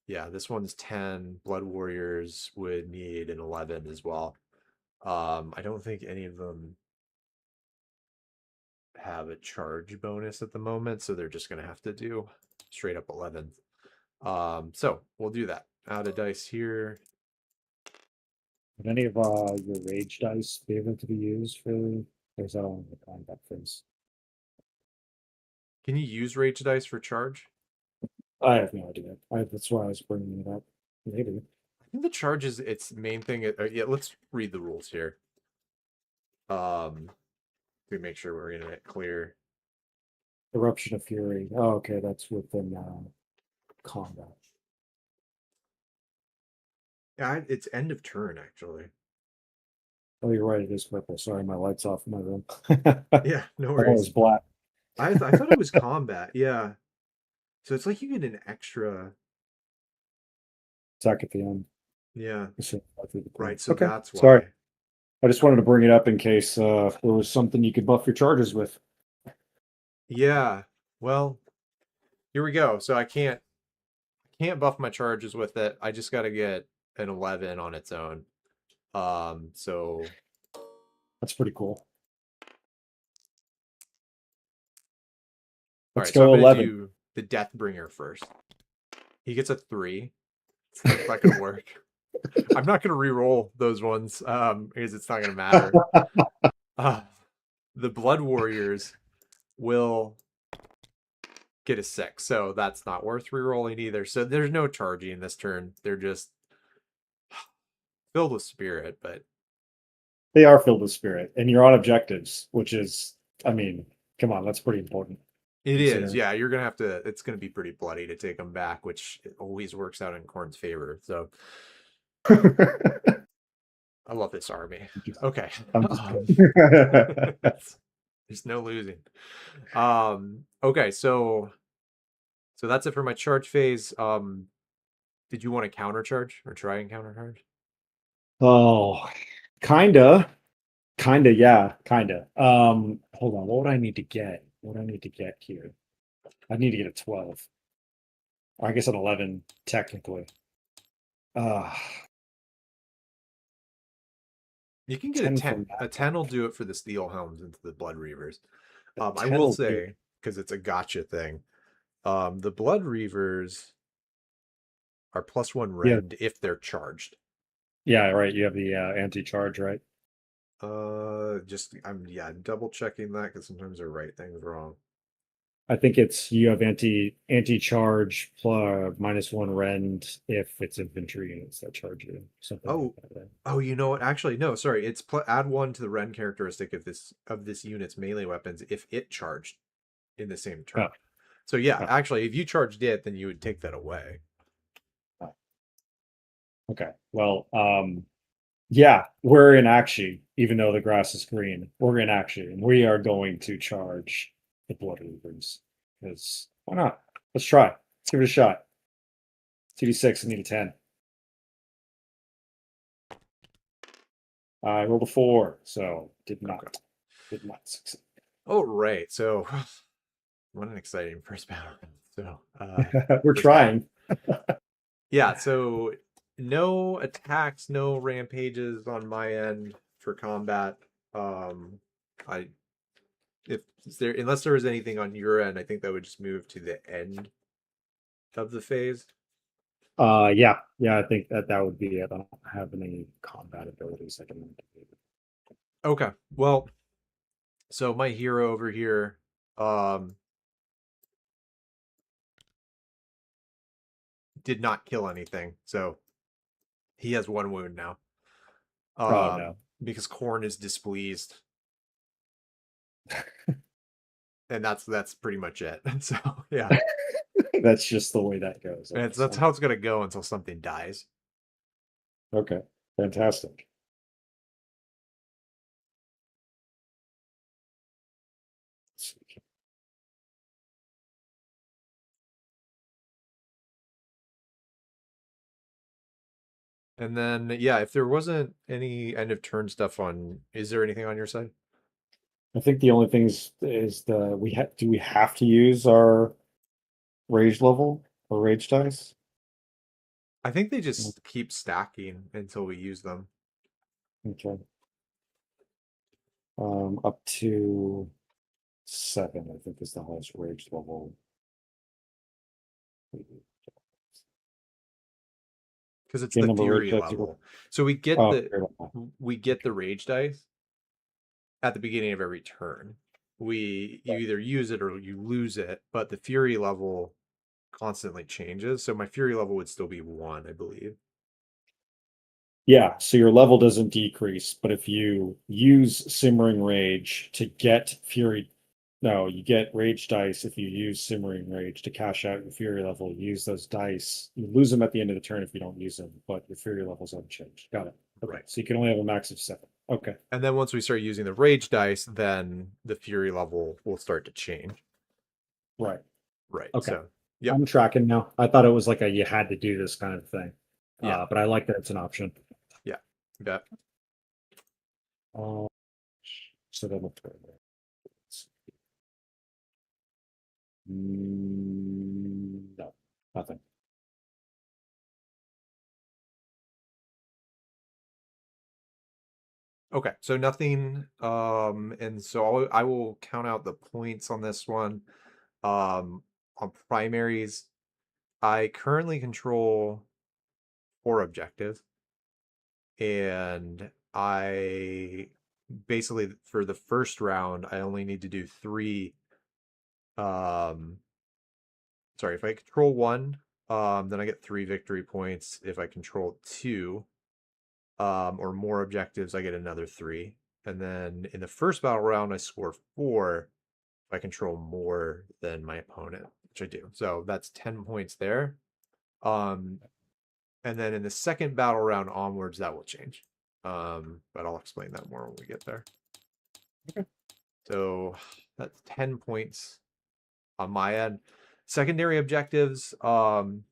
yeah, this one's 10. Blood Warriors would need an 11 as well. I don't think any of them have a charge bonus at the moment, so they're just gonna have to do straight up 11. So we'll do that. Add a dice here. Would any of your rage dice be able to be used for, or is that only the combat phase? Can you use rage dice for charge? I have no idea. That's why I was bringing it up. Maybe. I think the charge is its main thing. Yeah, let's read the rules here. To make sure we're getting it clear. Eruption of Fury. Oh, okay, that's within combat. Yeah, it's end of turn actually. Oh, you're right. It is purple. Sorry, my light's off in my room. Yeah, no I thought it was worries. black. I thought it was combat. Yeah, so it's like you get an extra. Attack at the end. Yeah, right. So Okay, that's sorry. why. I just wanted to bring it up in case there was something you could buff your charges with. Yeah. Well, here we go. So I can't buff my charges with it. I just got to get an 11 on its own. So That's pretty cool. all Let's right, so I'm go gonna 11. do the Deathbringer first. He gets a 3. It's not gonna work. I'm not gonna re-roll those ones because it's not gonna matter. The Blood Warriors will get a 6, so that's not worth re-rolling either. So there's no charging this turn. They're just filled with spirit, but They are filled with spirit, and you're on objectives, which is, I mean, come on, that's pretty important. it is. Considering. Yeah, you're gonna have to. It's gonna be pretty bloody to take them back, which always works out in Khorne's favor. So I love this army. Okay. I'm just Um, There's no losing. Okay, so that's it for my charge phase. Did you want to countercharge or try and countercharge? Oh, kinda, kinda, yeah, kinda. Hold on. What would I need to get? What do I need to get here? I need to get a 12. Or I guess an 11, technically. Uh, You can get a 10 10. from that A 10 will much. do it for the Steel Helms into the Blood Reavers. A I 10 will will do say, because it's a gotcha thing, the Blood Reavers are +1 Yeah, rend if they're charged. yeah, right. You have the anti-charge, right? Just I'm yeah, double checking that because sometimes I write things wrong. I think it's you have anti-charge plus -1 rend if it's infantry units that charge you, something like Oh, that. Right? oh, you know what? Actually, no, sorry. It's add 1 to the rend characteristic of this unit's melee weapons if it charged in the same Oh, turn. So yeah, oh, actually, if you charged it, then you would take that away. oh. Okay. Well, yeah, we're in action, even though the grass is green. We're in action. We are going to charge the Blood Reavers. Because why not? Let's try. Let's give it a shot. 2d6, I need a 10. I rolled a 4, so Okay. did not succeed. Oh, right. So, what an exciting first battle. So, We're first battle. trying. Yeah, so no attacks, no rampages on my end for combat. I if there unless there was anything on your end, I think that would just move to the end of the phase. Yeah, yeah, I think that would be it. I don't have any combat abilities I can activate. Okay. Well, so my hero over here, um, did not kill anything, so he has 1 wound now. Oh no. Because Khorne is displeased, and that's pretty much it. So yeah, That's just the way that goes, I and guess. that's how it's gonna go until something dies. Okay, fantastic. Let's see. And then yeah, if there wasn't any end of turn stuff on, is there anything on your side? I think the only things is the we have to use our rage level or rage dice? I think they just keep stacking until we use them. Okay. Up to 7, I think is the highest rage level. Because it's Game the number rage fury dice equal. level. So Oh, fair enough. we get the rage dice at the beginning of every turn. You either use it or you lose it, but the fury level constantly changes. So my fury level would still be 1, I believe. Yeah, so your level doesn't decrease, but if you use Simmering Rage to get Fury, no, you get Rage dice. If you use Simmering Rage to cash out your Fury level, use those dice. You lose them at the end of the turn if you don't use them, but your Fury level's unchanged. Got it. Okay, Right. so you can only have a max of 7. Okay, And then once we start using the rage dice, then the fury level will start to change. right. Right. Okay, So, yep. I'm tracking now. I thought it was like a you had to do this kind of thing, Yeah. but I like that it's an option. Yeah. Yeah. Uh, so then we'll no, nothing. Okay. So nothing. And so I will count out the points on this one. On primaries, I currently control 4 objectives, and I basically for the first round I only need to do 3. Um, sorry, if I control 1, then I get 3 victory points. If I control 2, or more objectives, I get another 3. And then in the first battle round, I score 4 if I control more than my opponent, which I do. So that's 10 points there. Um, and then in the second battle round onwards, that will change. But I'll explain that more when we get there. Okay. So that's 10 points on my end. Secondary objectives, you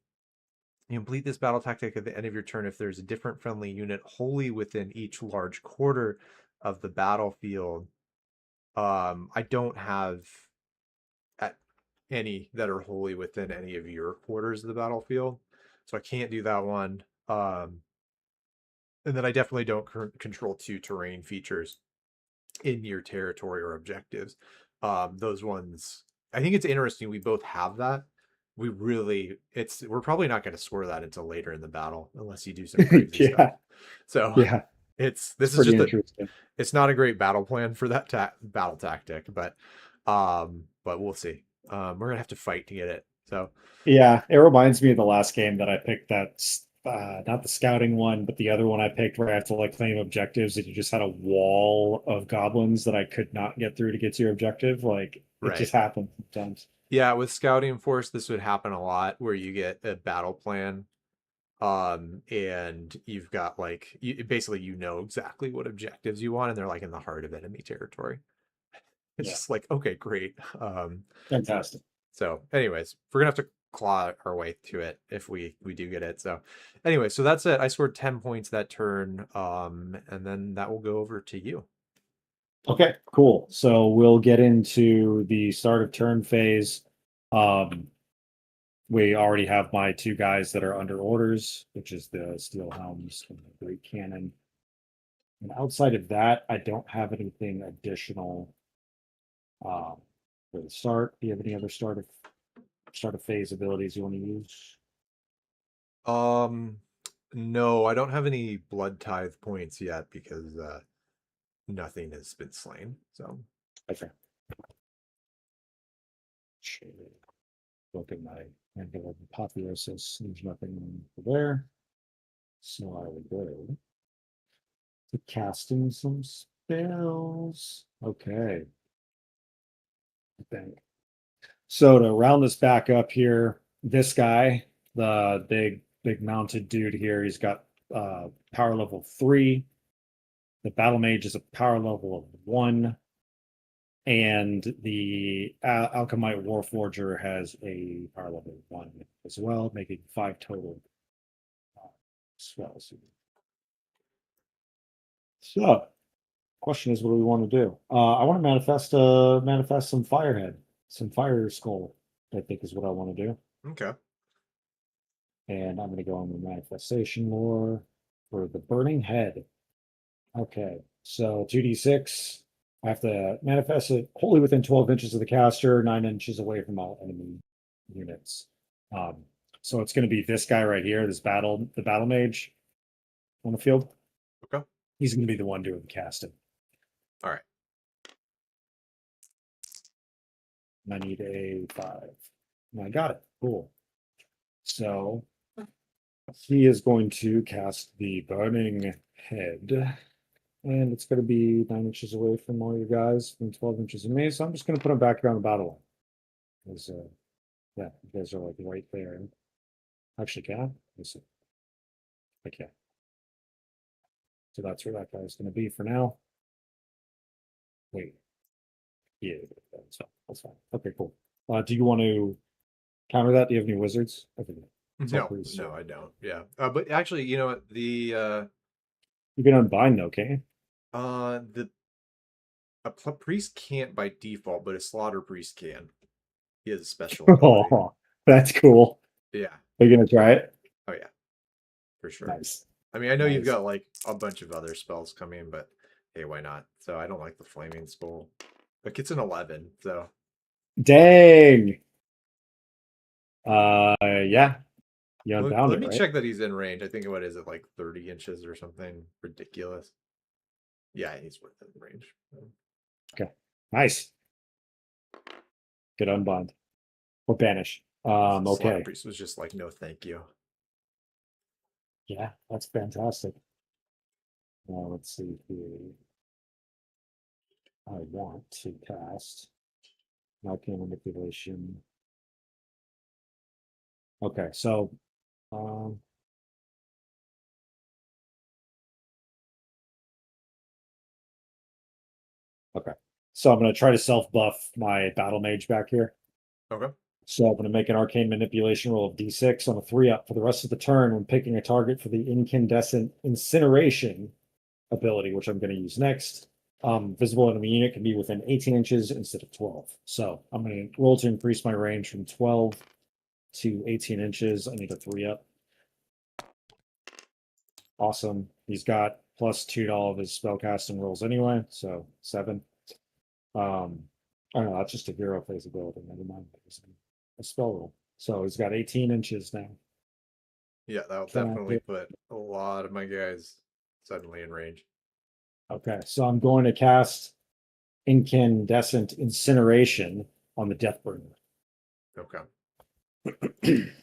complete this battle tactic at the end of your turn if there's a different friendly unit wholly within each large quarter of the battlefield. I don't have any that are wholly within any of your quarters of the battlefield, so I can't do that one. And then I definitely don't control 2 terrain features in your territory or objectives. Those ones, I think it's interesting. We both have that. We're probably not going to score that until later in the battle unless you do some crazy stuff. Yeah, So yeah, this it's is pretty just interesting. it's not a great battle plan for that battle tactic, but we'll see. We're gonna have to fight to get it. So Yeah, it reminds me of the last game that I picked. That's not the scouting one, but the other one I picked where I have to like claim objectives, and you just had a wall of goblins that I could not get through to get to your objective. Like it right. just happens sometimes. Yeah, with scouting force, this would happen a lot where you get a battle plan, and you've got like basically you know exactly what objectives you want, and they're like in the heart of enemy territory. It's Yeah, just like, okay, great. fantastic. So anyways, we're gonna have to claw our way to it if we do get it. So anyway, so that's it. I scored 10 points that turn. And then that will go over to you. Okay, cool. So we'll get into the start of turn phase. Um, we already have my 2 guys that are under orders, which is the Steel Helms and the Great Cannon. And outside of that, I don't have anything additional for the start. Do you have any other start of phase abilities you want to use? Um no, I don't have any blood tithe points yet because nothing has been slain. So Okay. Look at my angular apotheosis. There's nothing there. So I will go to casting some spells. Okay. I think. So to round this back up here, this guy, the big mounted dude here, he's got power level 3. The battle mage is a power level of 1. And the Alchemite Warforger has a power level 1 as well, making 5 total spells. So, question is, what do we want to do? I want to manifest some Firehead, some Fire Skull. I think is what I want to do. okay. And I'm going to go on the manifestation lore for the Burning Head. Okay, so 2d6. I have to manifest it wholly within 12 inches of the caster, 9 inches away from all enemy units. Um, so it's going to be this guy right here, the battle mage on the field. Okay. He's going to be the one doing the casting. All right. And I need a 5. And I got it. Cool. So he is going to cast the Burning Head. And it's going to be 9 inches away from all you guys, and 12 inches of me. So I'm just going to put him back around the battle line. Because, yeah, you guys are like right there. Actually, can I? Let's see. I can. So that's where that guy's going to be for now. Wait. Yeah, that's fine. Okay, cool. Do you want to counter that? Do you have any wizards? I think it's all No, pretty no, straight. I don't. Yeah. But actually, you know what? You can unbind though, can't you? The a priest can't by default, but a slaughter priest can. He has a special ability. Oh, that's cool. Yeah. Are you gonna try it? Oh yeah, for sure. Nice. I mean, I know you've Nice. got like a bunch of other spells coming, but hey, why not? So I don't like the flaming skull. But it's an 11, so Dang. Yeah. You unbound let it, me right? check that he's in range. I think what is it, like 30 inches or something ridiculous. Yeah, he's within range. Okay. Nice. Get unbind. Or banish. Slaughter Okay. priest was just like, no, thank you. Yeah, that's fantastic. Now let's see here. I want to cast Arcane Manipulation. Okay, so okay. So I'm going to try to self buff my battle mage back here. Okay. So I'm going to make an arcane manipulation roll of d6 on a 3-up for the rest of the turn when picking a target for the incandescent incineration ability, which I'm going to use next. Visible enemy unit can be within 18 inches instead of 12. So I'm going to roll to increase my range from 12 to 18 inches. I need a 3-up. Awesome. He's got +2 to all of his spellcasting rolls anyway, so 7. I don't know, that's just a hero phase ability. Never mind. It's a spell roll. So he's got 18 inches now. Yeah, that'll Can I definitely hit? put a lot of my guys suddenly in range. Okay, so I'm going to cast incandescent incineration on the Deathbringer. Okay.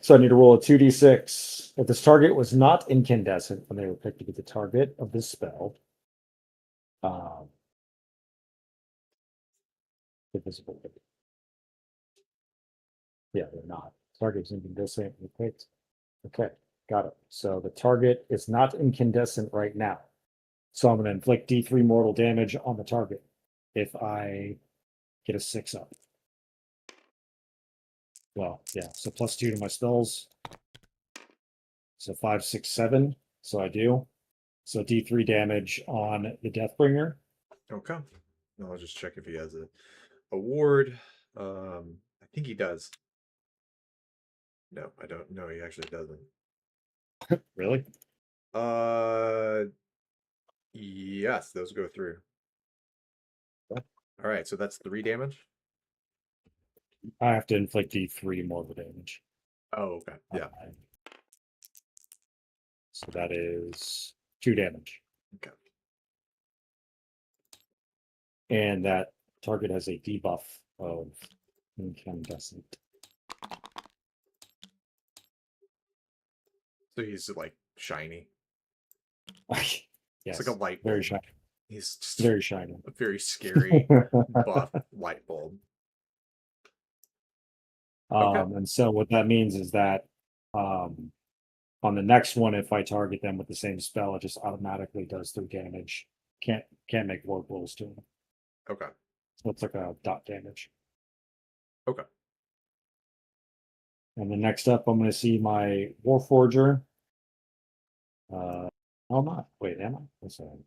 So I need to roll a 2d6. If this target was not incandescent when they were picked to be the target of this spell, um, invisible. Yeah, they're not. Target's incandescent. Picked. Okay, got it. So the target is not incandescent right now. So I'm going to inflict D3 mortal damage on the target if I get a 6-up. Well, yeah, so +2 to my spells. So 5, 6, 7. So I do. So D3 damage on the Deathbringer. Okay. Now I'll just check if he has a ward. I think he does. No, I don't. No, he actually doesn't. Really? Uh, yes, those go through. Yeah. All right, so that's 3 damage. I have to inflict D3 mortal damage. Oh, okay. Yeah. So that is 2 damage. Okay. And that target has a debuff of incandescent. So he's like shiny. Yes, It's like a light very bulb. shiny. He's just Very shiny. a very scary buff light bulb. Okay. And so what that means is that on the next one, if I target them with the same spell, it just automatically does 3 damage. Can't make ward rolls to them. Okay. So it's like a dot damage. Okay. And then next up, I'm going to see my Warforger. Oh, I'm not. Wait, am I? What's that?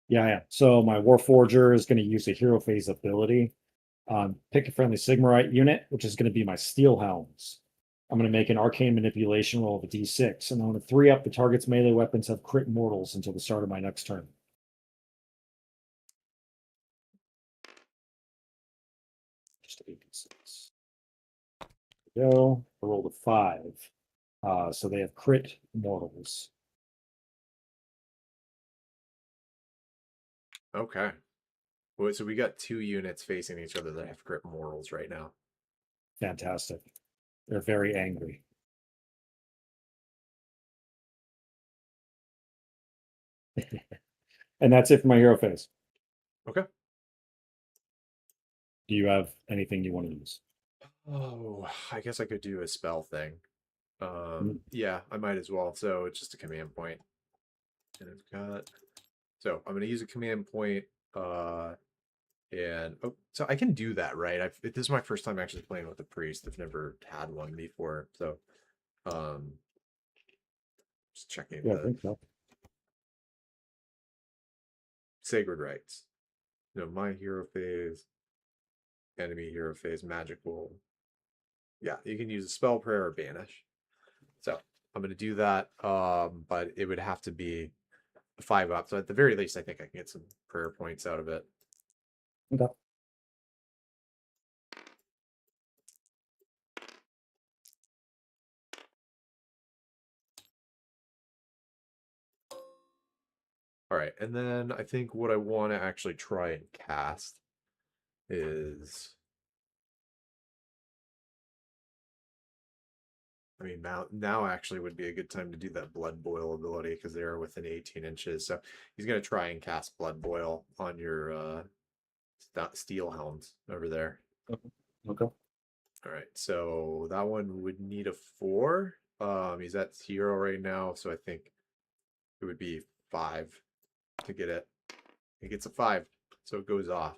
Yeah, I am. So my Warforger is going to use a hero phase ability. Pick a friendly Sigmarite unit, which is going to be my Steel Helms. I'm going to make an arcane manipulation roll of a d6, and I'm going to 3-up the target's melee weapons have crit mortals until the start of my next turn. Just a d6. Go. I rolled a 5. So they have crit mortals. Okay. Well, so we got 2 units facing each other that have grip morals right now. Fantastic. They're very angry. And that's it for my hero phase. Okay. Do you have anything you want to use? Oh, I guess I could do a spell thing. Yeah, I might as well. So it's just a command point. And I've got so I'm gonna use a command point. And oh, so I can do that, right? This is my first time actually playing with a priest. I've never had one before. So um just checking Yeah, I the think so. sacred rites. My hero phase, enemy hero phase, magical. Yeah, you can use a spell prayer or banish. So I'm gonna do that. But it would have to be a 5-up. So at the very least, I think I can get some prayer points out of it. Okay. All right, and then I think what I want to actually try and cast is, I mean, now actually would be a good time to do that blood boil ability because they are within 18 inches. So he's gonna try and cast blood boil on your steel helms over there. Okay. All right, so that one would need a 4. He's at 0 right now, so I think it would be 5 to get it. It gets a 5, so it goes off.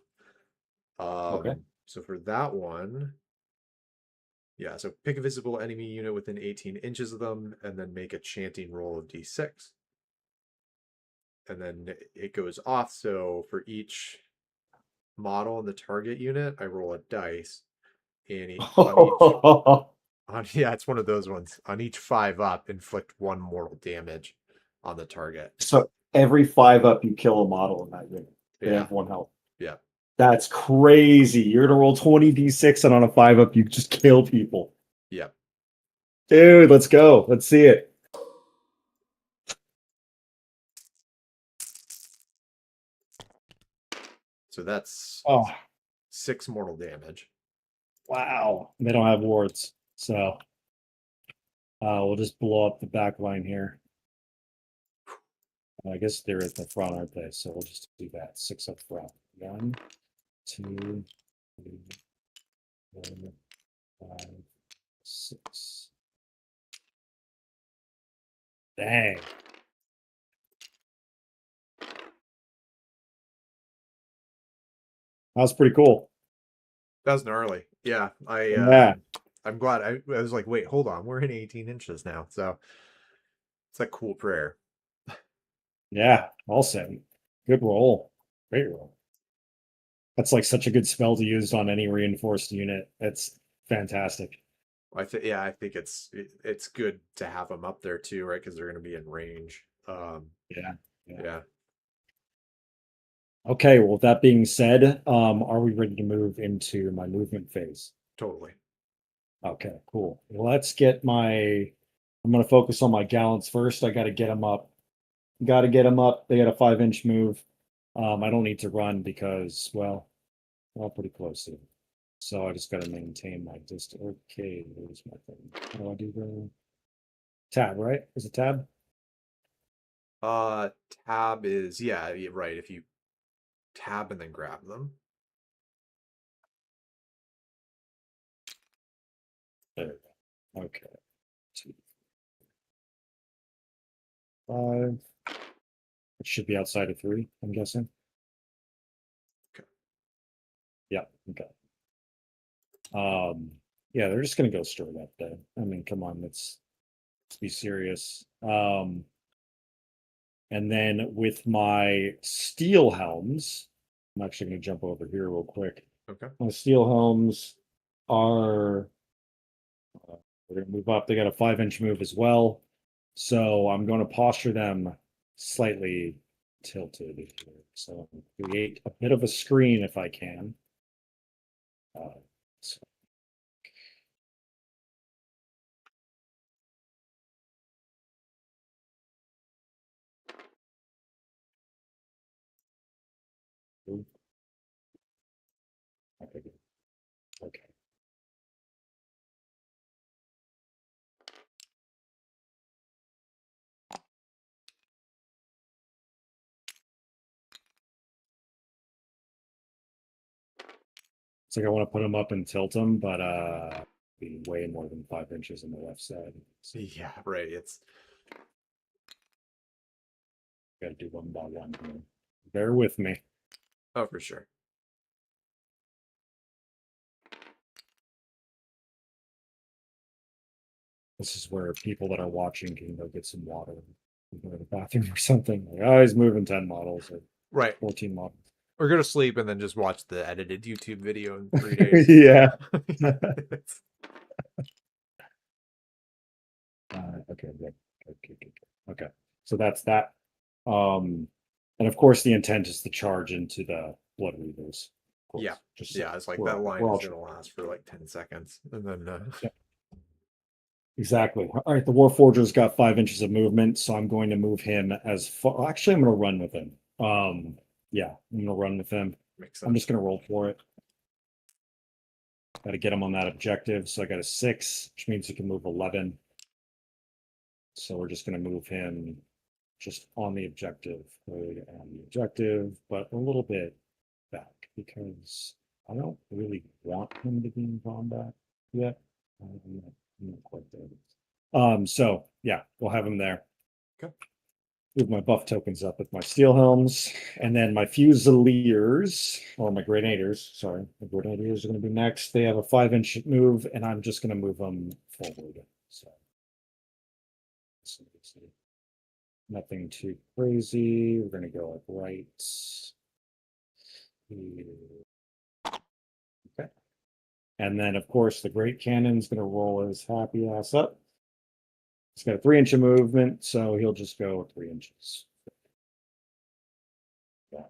Okay. So for that one, yeah, so pick a visible enemy unit within 18 inches of them, and then make a chanting roll of d6. And then it goes off. So for each model in the target unit, I roll a dice, and on each yeah, it's one of those ones. On each 5 up, inflict 1 mortal damage on the target. So every 5 up, you kill a model in that unit. They Yeah, have 1 health. yeah, That's crazy. You're gonna roll 20d6, and on a 5 up, you just kill people. yeah. Dude, let's go. Let's see it. So that's Oh, 6 mortal damage. wow. They don't have wards, so we'll just blow up the back line here. I guess they're at the front, aren't they? So we'll just do that. 6 up front. 1, 2, 3, 4, 5, 6. Dang. That was pretty cool. That was gnarly. Yeah, Yeah. I'm glad. I was like, wait, hold on, we're in 18 inches now. So it's a cool prayer. Yeah. All set. Good roll. Great roll. That's like such a good spell to use on any reinforced unit. It's fantastic. I think yeah, I think it's good to have them up there too, right? Because they're going to be in range. Yeah. Yeah. Yeah, Okay. Well, with that being said, are we ready to move into my movement phase? totally. Okay, cool. Let's get my. I'm going to focus on my gallants first. I got to get them up. Got to get them up. They got a 5-inch move. I don't need to run because, well, we're all pretty close here. So I just got to maintain my distance. Okay, where's my thing? How do I do the tab, right? Is it tab? Uh, tab is yeah, right. If you tab and then grab them. There we go. Okay. 2, 5. It should be outside of 3, I'm guessing. Okay. Yeah, okay. Yeah, they're just gonna go straight up there. I mean, come on, let's be serious. And then with my steel helms, I'm actually going to jump over here real quick. Okay. My steel helms are, we're going to move up. They got a 5-inch move as well. So I'm going to posture them slightly tilted here. So create a bit of a screen if I can. So okay, good. Okay. It's like I want to put them up and tilt them, but be way more than 5 inches on the left side. So Yeah, right. It's got to do one by one here. Bear with me. oh for sure. This is where people that are watching can go get some water, go to the bathroom or something. Like, oh, he's moving 10 models or Right. 14 models. Or go to sleep and then just watch the edited YouTube video in 3 days. Yeah. Okay, good. Good. Okay. So that's that. And of course, the intent is to charge into the blood reavers. Of course. Yeah. Just Yeah, it's like we're that all, line we're is all going to last for like 10 seconds. And then yeah, exactly. All right, the Warforger's got 5 inches of movement, so I'm going to move him as far. Actually, I'm going to run with him. Yeah, I'm going to run with him. makes I'm sense. just going to roll for it. Got to get him on that objective. So I got a 6, which means he can move 11. So we're just going to move him just on the objective, right on the objective, but a little bit back because I don't really want him to be in combat yet. I'm not quite there. So yeah, we'll have him there. Okay. move my buff tokens up with my steel helms, and then my fusiliers, or my grenadiers. Sorry, the grenadiers are going to be next. They have a 5-inch move, and I'm just going to move them forward. So nothing too crazy. We're going to go like right. Okay. And then, of course, the Great Cannon's going to roll his happy ass up. He's got a 3-inch movement, so he'll just go 3 inches. Yeah.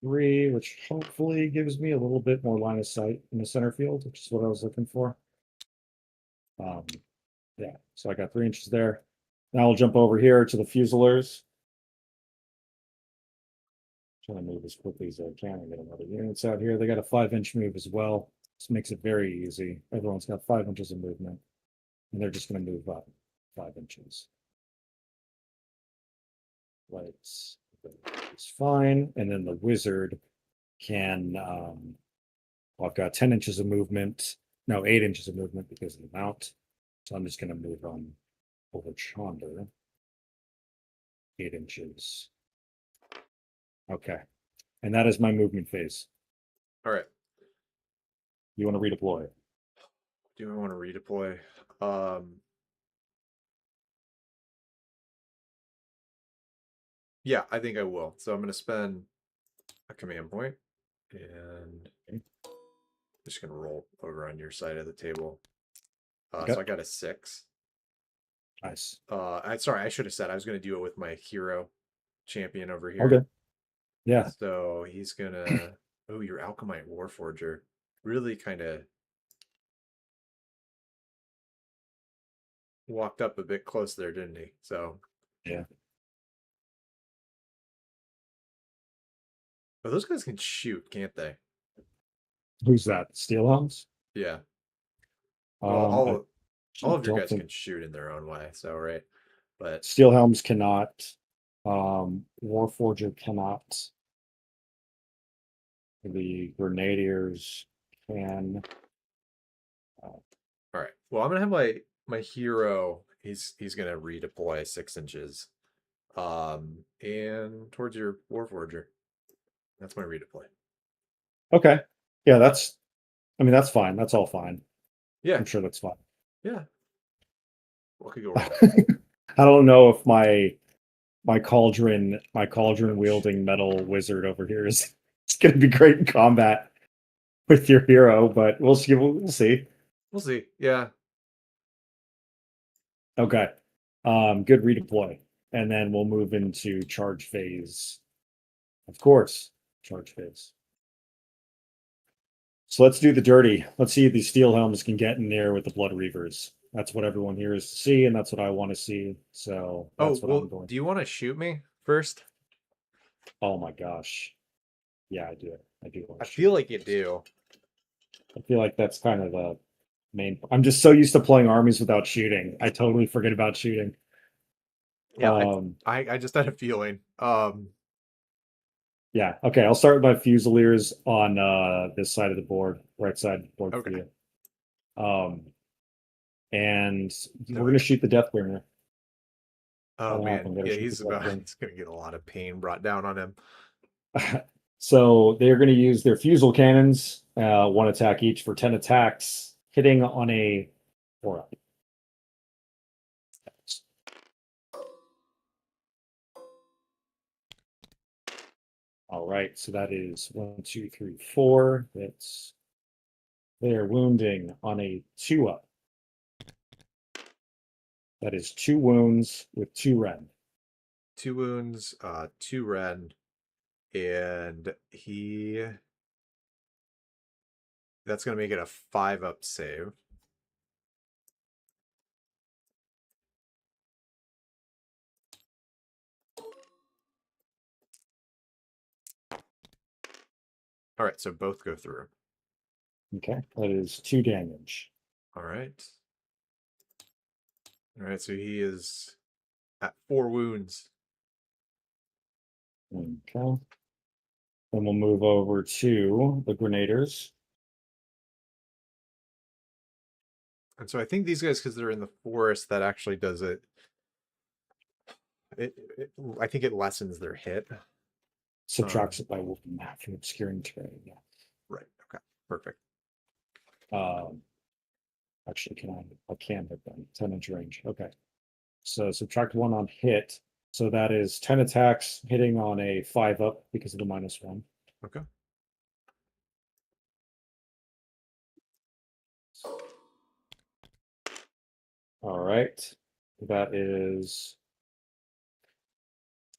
3, which hopefully gives me a little bit more line of sight in the center field, which is what I was looking for. Yeah, so I got 3 inches there. Now I'll jump over here to the Fusiliers. Trying to move as quickly as I can and get another units out here. They got a 5-inch move as well. This makes it very easy. Everyone's got 5 inches of movement, and they're just going to move up 5 inches. Lights is fine, and then the wizard can. Well, I've got 10 inches of movement. No, 8 inches of movement because of the mount. So I'm just going to move on over Chonder. 8 inches. Okay. And that is my movement phase. All right. You want to redeploy? Do I want to redeploy? Yeah, I think I will. So I'm going to spend a command point, and I'm just going to roll over on your side of the table. Okay. So I got a 6. Nice. Sorry, I should have said I was going to do it with my hero champion over here. Okay. Yeah. So he's gonna. Oh, your Alchemite Warforger really kind of walked up a bit close there, didn't he? So yeah. But those guys can shoot, can't they? Who's that? Steelhounds? Yeah. Well, I all of your don't guys think can shoot in their own way. So right, but Steelhelms cannot. Warforger cannot. The Grenadiers can. all right. Well, I'm gonna have my hero. He's gonna redeploy 6 inches, and towards your Warforger. That's my redeploy. Okay. Yeah, that's. I mean, that's fine. That's all fine. Yeah. I'm sure that's fine. Yeah. What could go wrong? I don't know if my cauldron wielding metal wizard over here is it's going to be great in combat with your hero, but we'll see. We'll see. We'll see. Yeah. Okay. Good redeploy, and then we'll move into charge phase. Of course, charge phase. So let's do the dirty. Let's see if these steel helms can get in there with the blood reavers. That's what everyone here is to see, and that's what I want to see. So that's what I'm going. Do you want to shoot me first? Oh my gosh. Yeah, I do. I do. I feel like you do. I feel like that's kind of the main. I'm just so used to playing armies without shooting. I totally forget about shooting. Yeah, I just had a feeling. Yeah. Okay. I'll start with my Fusiliers on this side of the board, right side of the board for you. And we're gonna shoot the Deathbringer. Oh man, yeah, he's gonna get a lot of pain brought down on him. So they're gonna use their fusel cannons, 1 attack each for 10 attacks, hitting on a 4-up. All right, so that is 1, 2, 3, 4. That's they're wounding on a 2-up. That is 2 wounds with 2 ren. 2 wounds, 2 ren, and that's gonna make it a 5-up save. All right, so both go through. Okay, that is 2 damage. All right. All right, so he is at 4 wounds. Okay. Then we'll move over to the Grenadiers. And so I think these guys, because they're in the forest, that actually does it. I think it lessens their hit. Subtracts it by wolfing map from obscuring terrain. Yeah. Right. Okay. Perfect. Actually, I can hit them. 10-inch range. Okay. So subtract 1 on hit. So that is 10 attacks hitting on a 5-up because of the -1. Okay. All right. That is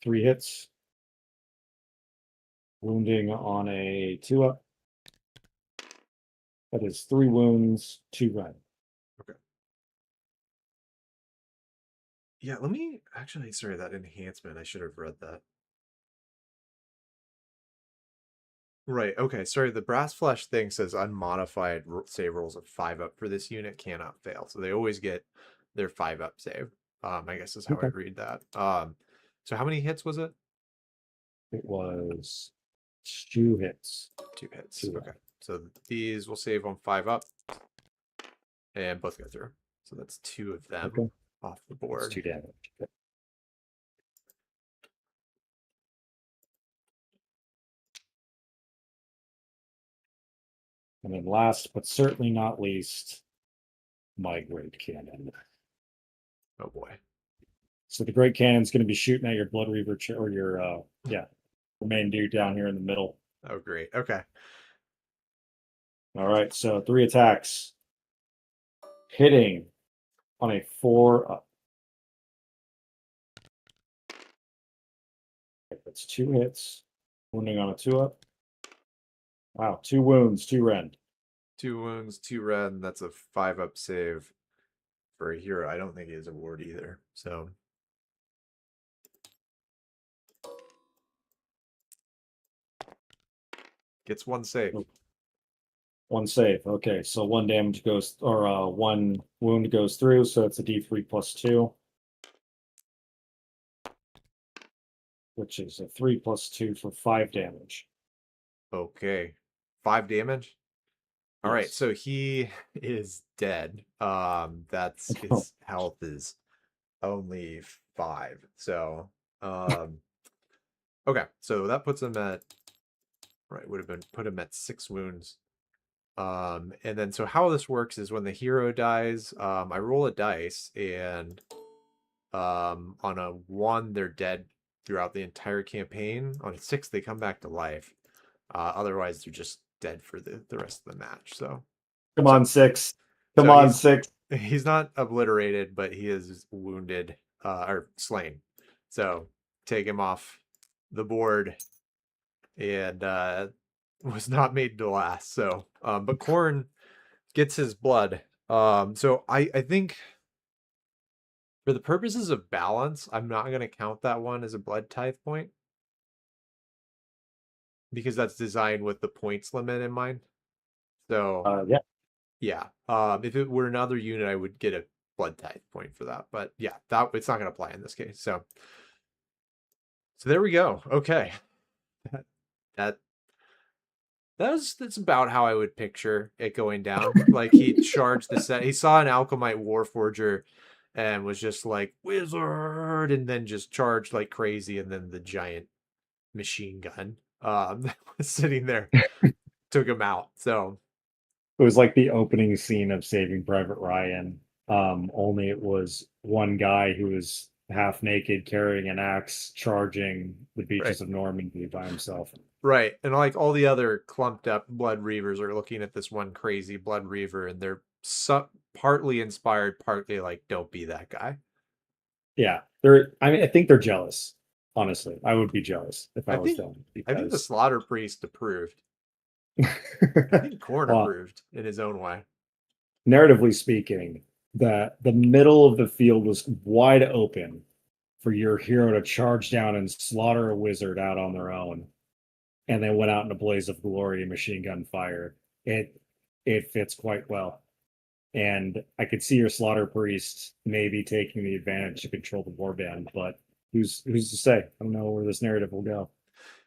3 hits. Wounding on a 2-up. That is 3 wounds, 2 rend. Okay. Yeah, let me actually, sorry, that enhancement, I should have read that. Right, okay, sorry, the brass flesh thing says unmodified save rolls of 5-up for this unit cannot fail. So they always get their 5-up save. I guess is how I Okay. read that. So how many hits was it? It was 2 hits. 2 hits. 2 Okay. So these will save on 5-up and both go through. So that's 2 of them Okay. off the It's board. 2 damage. Okay. And then last, but certainly not least, my great cannon. Oh boy. So the great cannon's going to be shooting at your blood reaver or your main dude down here in the middle. Oh great. Okay. All right, so 3 attacks, hitting on a 4-up. That's 2 hits, wounding on a 2-up. Wow, 2 wounds, 2 rend. 2 wounds, 2 red, and that's a 5-up save for a hero. I don't think he has a ward either. So gets 1 save. 1 save. Okay, so 1 damage goes, or 1 wound goes through, so it's a D3 plus 2, which is a 3 plus 2 for 5 damage. Okay. 5 damage. All right, Yes. so he is dead. That's his health is only 5. So, okay, so that puts him at, right, would have been put him at 6 wounds. And then so how this works is when the hero dies, I roll a dice, and on a 1 they're dead throughout the entire campaign. On a 6 they come back to life. Otherwise they're just dead for the rest of the match. So Come on, 6. Come so on, 6. he's not obliterated, but he is wounded or slain. So take him off the board, and was not made to last. So but Khorne gets his blood. So I think for the purposes of balance, I'm not going to count that one as a blood tithe point because that's designed with the points limit in mind. So Yeah. yeah, if it were another unit, I would get a blood tithe point for that. But yeah, that it's not going to apply in this case. So there we go. Okay, that that's about how I would picture it going down. Like he charged the set. He saw an Alchemite Warforger and was just like wizard, and then just charged like crazy, and then the giant machine gun that was sitting there took him out. So It was like the opening scene of Saving Private Ryan. Only it was one guy who was half naked carrying an axe charging the right, beaches of Normandy by himself. right, and like all the other clumped up Blood Reavers are looking at this one crazy Blood Reaver, and they're partly inspired, partly like, don't be that guy. Yeah, they're. I mean, I think they're jealous. Honestly, I would be jealous if I I was think them I think the because. Slaughter Priest approved. I think Khorne Well, approved in his own way. narratively speaking, the middle of the field was wide open for your hero to charge down and slaughter a wizard out on their own, and they went out in a blaze of glory and machine gun fire. It fits quite well. And I could see your slaughter priest maybe taking the advantage to control the warband, but who's to say? I don't know where this narrative will go.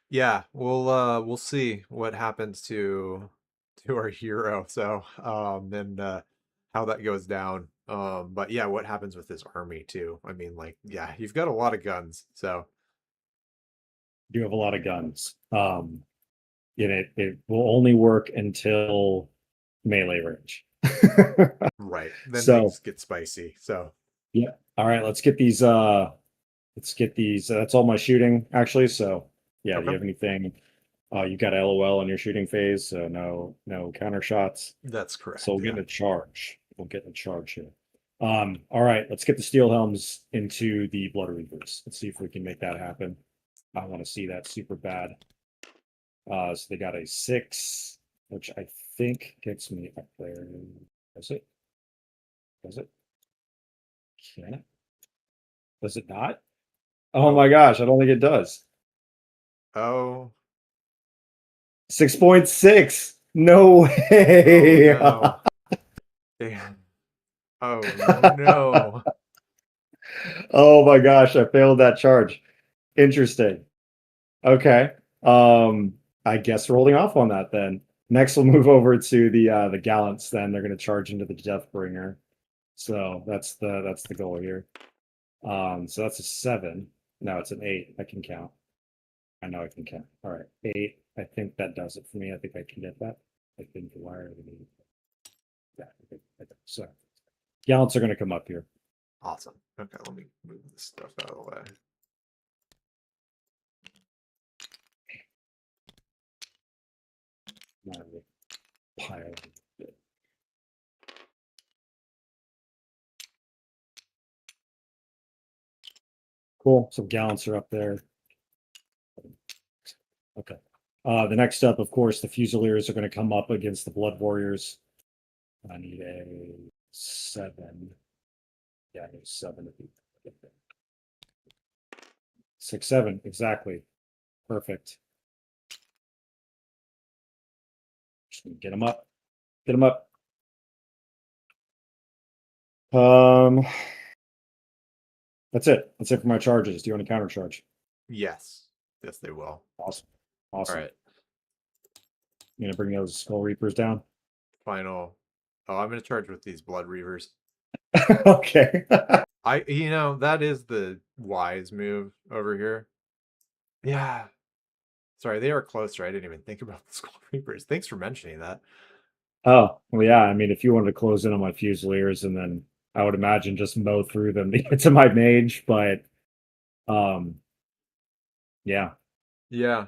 Yeah, we'll see what happens to our hero. So and how that goes down. But yeah, what happens with this army too? I mean, like, yeah, you've got a lot of guns, so You have a lot of guns. And it will only work until melee range. right. Then So things get spicy. So yeah. All right, let's get these. That's all my shooting actually. So yeah, do you okay, have anything? You got LOL in your shooting phase, so no counter shots. that's So correct. we'll get Yeah. in a charge. We'll get in a charge here. All right, let's get the steel helms into the blood reavers. Let's see if we can make that happen. I want to see that super bad. So they got a 6, which I think gets me up there. Does it? Does it? Can it? Does it not? Oh Oh, my gosh, I don't think it does. oh, 6.6. No oh way. no. Damn. Oh no. Oh my gosh, I failed that charge. Interesting. Okay. Um, I guess we're holding off on that then. Next, we'll move over to the gallants. Then they're going to charge into the Deathbringer. So that's the goal here. So that's a 7. No, it's an 8. I can count. I know I can count. All right, 8. I think that does it for me. I think I can get that. I think the wire. Yeah. I think so gallants are going to come up here. Awesome. Okay, let me move this stuff out of the way. Not really pile. Cool. So gallants are up there. Okay. The next up, of course, the Fusiliers are going to come up against the Blood Warriors. I need a 7. Yeah, I need a 7 to beat them. 6, 7, exactly. Perfect. Just gonna get them up. Get them up. Um, that's it. That's it for my charges. Do you want to counter charge? Yes. Yes, they will. Awesome. All Awesome. right. You gonna bring those Skull Reapers down? Final. Oh, I'm gonna charge with these blood reavers. Okay. That is the wise move over here. Yeah. Sorry, they are closer. I didn't even think about the Skull Reapers. Thanks for mentioning that. Oh, well, yeah. I mean, if you wanted to close in on my Fusiliers and then I would imagine just mow through them to get to my mage, but um, yeah, Yeah.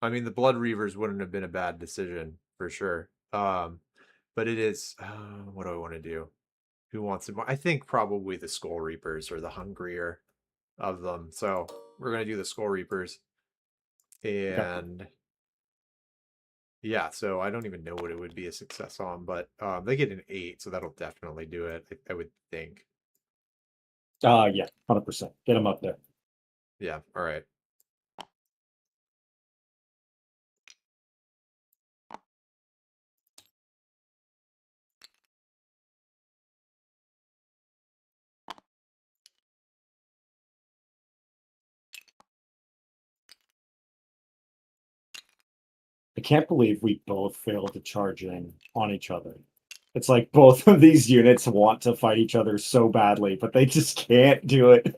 I mean, the blood reavers wouldn't have been a bad decision for sure. But it is. What do I want to do? Who wants it more? I think probably the Skull Reapers are the hungrier of them. So we're gonna do the Skull Reapers, okay. and yeah. So I don't even know what it would be a success on, but they get an 8, so that'll definitely do it. I would think. Yeah, 100%. Get them up there. Yeah. All right. I can't believe we both failed to charge in on each other. It's like both of these units want to fight each other so badly, but they just can't do it.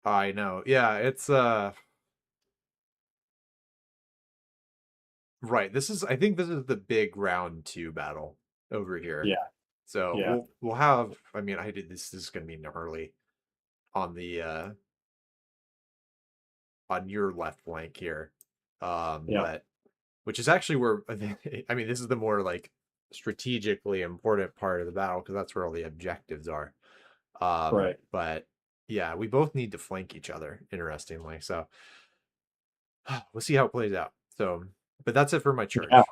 I know. Yeah. It's right. I think this is the big round 2 battle over here. Yeah, So yeah, we'll have. I mean, I did this. This is gonna be gnarly on the on your left flank here. yeah, But which is actually where I think, I mean, this is the more like strategically important part of the battle because that's where all the objectives are. right. But yeah, we both need to flank each other, interestingly. So we'll see how it plays out. So, but that's it for my Yeah. charge.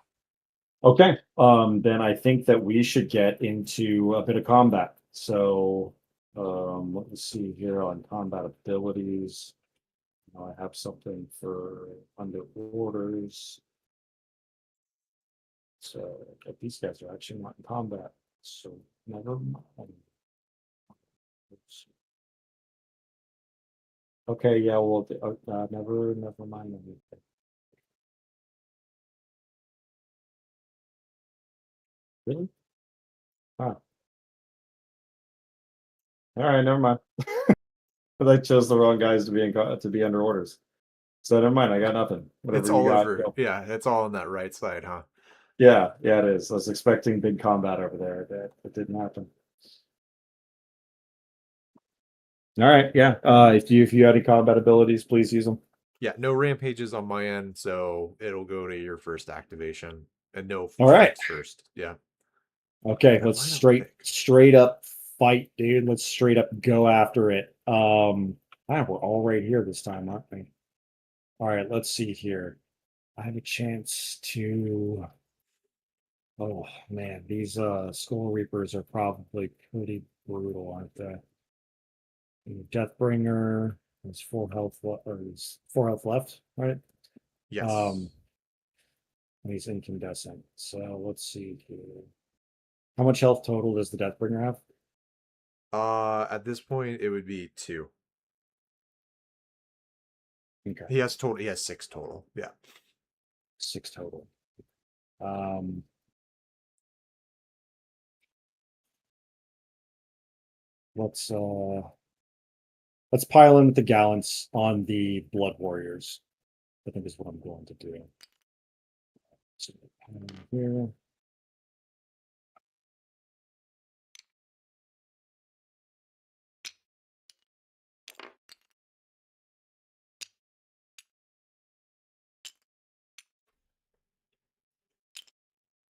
Okay. Then I think that we should get into a bit of combat. So, let me see here on combat abilities. I have something for under orders. So these guys are actually not in combat. So never mind. Oops. Okay, yeah, well, never mind anything. Really? Huh. All right, never mind. But I chose the wrong guys to be to be under orders. So never mind. I got nothing. It's Whatever you all got, over. go. Yeah, it's all on that right side, huh? Yeah, yeah, it is. I was expecting big combat over there, but it didn't happen. All right, yeah. If you had any combat abilities, please use them. Yeah, no rampages on my end, so it'll go to your first activation, and no All right. fights first. Yeah, Okay, that let's line up thick. straight up fight, dude. Let's straight up go after it. We're all right here this time, aren't we? All right, let's see here. I have a chance to. Oh man, these Skull Reapers are probably pretty brutal, aren't they? Deathbringer is 4 health or is 4 health left, right? Yes. Um, and he's incandescent. So let's see here. How much health total does the Deathbringer have? At this point, it would be 2. Okay, He has total. He has 6 total. Yeah. 6 total. Um, let's uh let's pile in with the gallants on the Blood Warriors. I think is what I'm going to do. So, here.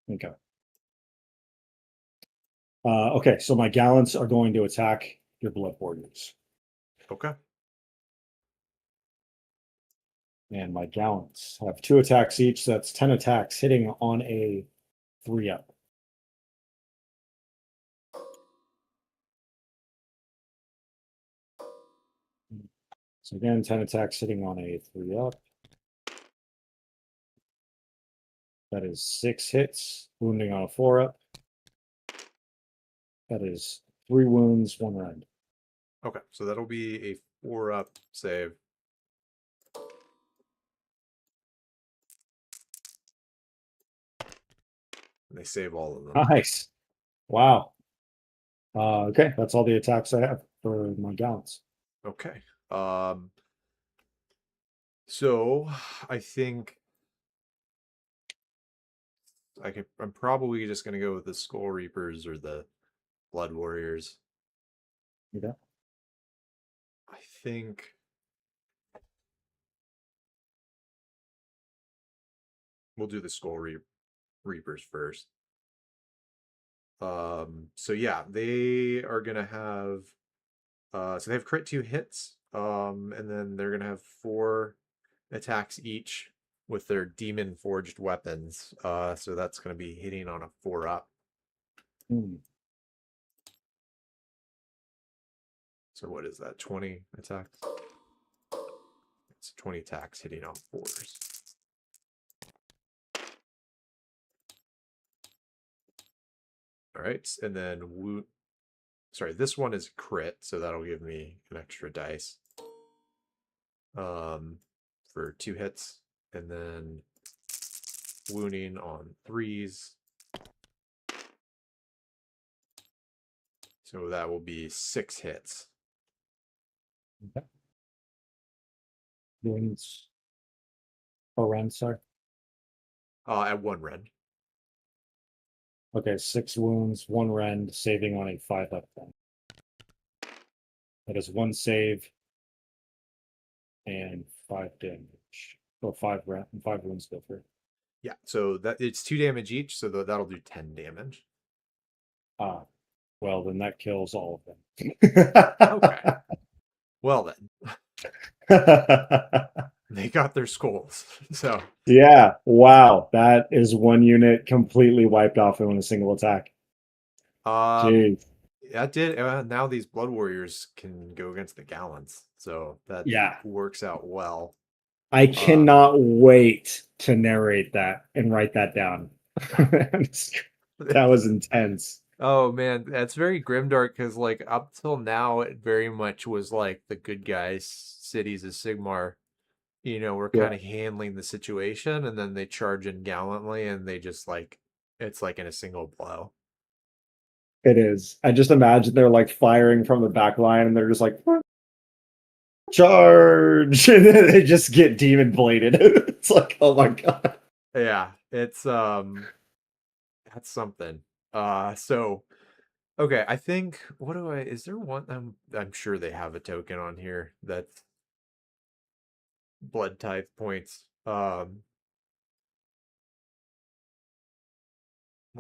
Okay. Okay, so my gallants are going to attack your Blood Warriors. Okay. And my gallants have 2 attacks each, so that's 10 attacks hitting on a 3-up. So again, 10 attacks hitting on a 3-up. That is 6 hits, wounding on a 4-up. That is 3 wounds, 1 rend. Okay. So that'll be a 4-up save. And they save all of them. Nice. Wow. Okay, that's all the attacks I have for my gallants. Okay. So I think I'm probably just gonna go with the Skull Reapers or the Blood Warriors. Okay. I think we'll do the Reapers first. So yeah, they are gonna have so they have crit 2 hits, and then they're gonna have 4 attacks each with their demon forged weapons. So that's gonna be hitting on a 4-up. Hmm. So what is that? 20 attacks? It's 20 attacks hitting on 4s. All right, and then sorry, this one is crit, so that'll give me an extra dice for 2 hits, and then wounding on 3s. So that will be 6 hits. Okay. Wounds. Or rend, sorry. At 1 rend. Okay, 6 wounds, 1 rend, saving on a 5-up then. That is 1 save and 5 damage. Or 5 wounds go through. Yeah, so that it's 2 damage each, so that'll do 10 damage. Ah, well, then that kills all of Okay. them. Well then, they got their skulls. So Yeah, wow. That is 1 unit completely wiped off in a single attack. um Jeez. that did now these Blood Warriors can go against the Gallants. So that Yeah. works out well. I Uh cannot wait to narrate that and write that down. That was intense. Oh man, that's very grimdark because like up till now it very much was like the good guys cities of Sigmar, we're Yeah. kind of handling the situation and then they charge in gallantly and they just like it's like in a single blow. It is. I just imagine they're like firing from the back line and they're just like charge and then they just get demon bladed. It's like, oh my god. Yeah, it's that's something. So okay, I think what do I is there one I'm sure they have a token on here that's blood type points. We'll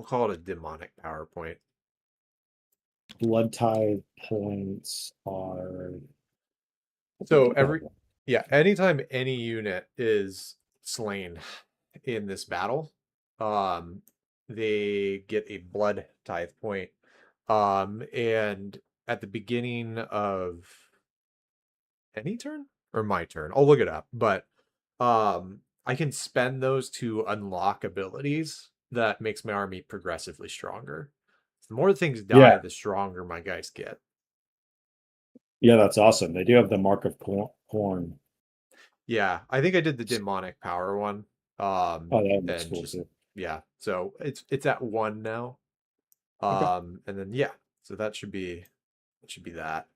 call it a demonic power point. Blood tide points are So yeah, anytime any unit is slain in this battle, um, they get a blood tithe point. And at the beginning of any turn or my turn, I'll look it up, but I can spend those to unlock abilities that makes my army progressively stronger. The more things die, yeah, the stronger my guys get. yeah, that's awesome. They do have the mark of corn. Yeah, I think I did the demonic power one. Oh, that looks And cool just too. yeah, so it's at one now. Okay. And then yeah, so that should be that.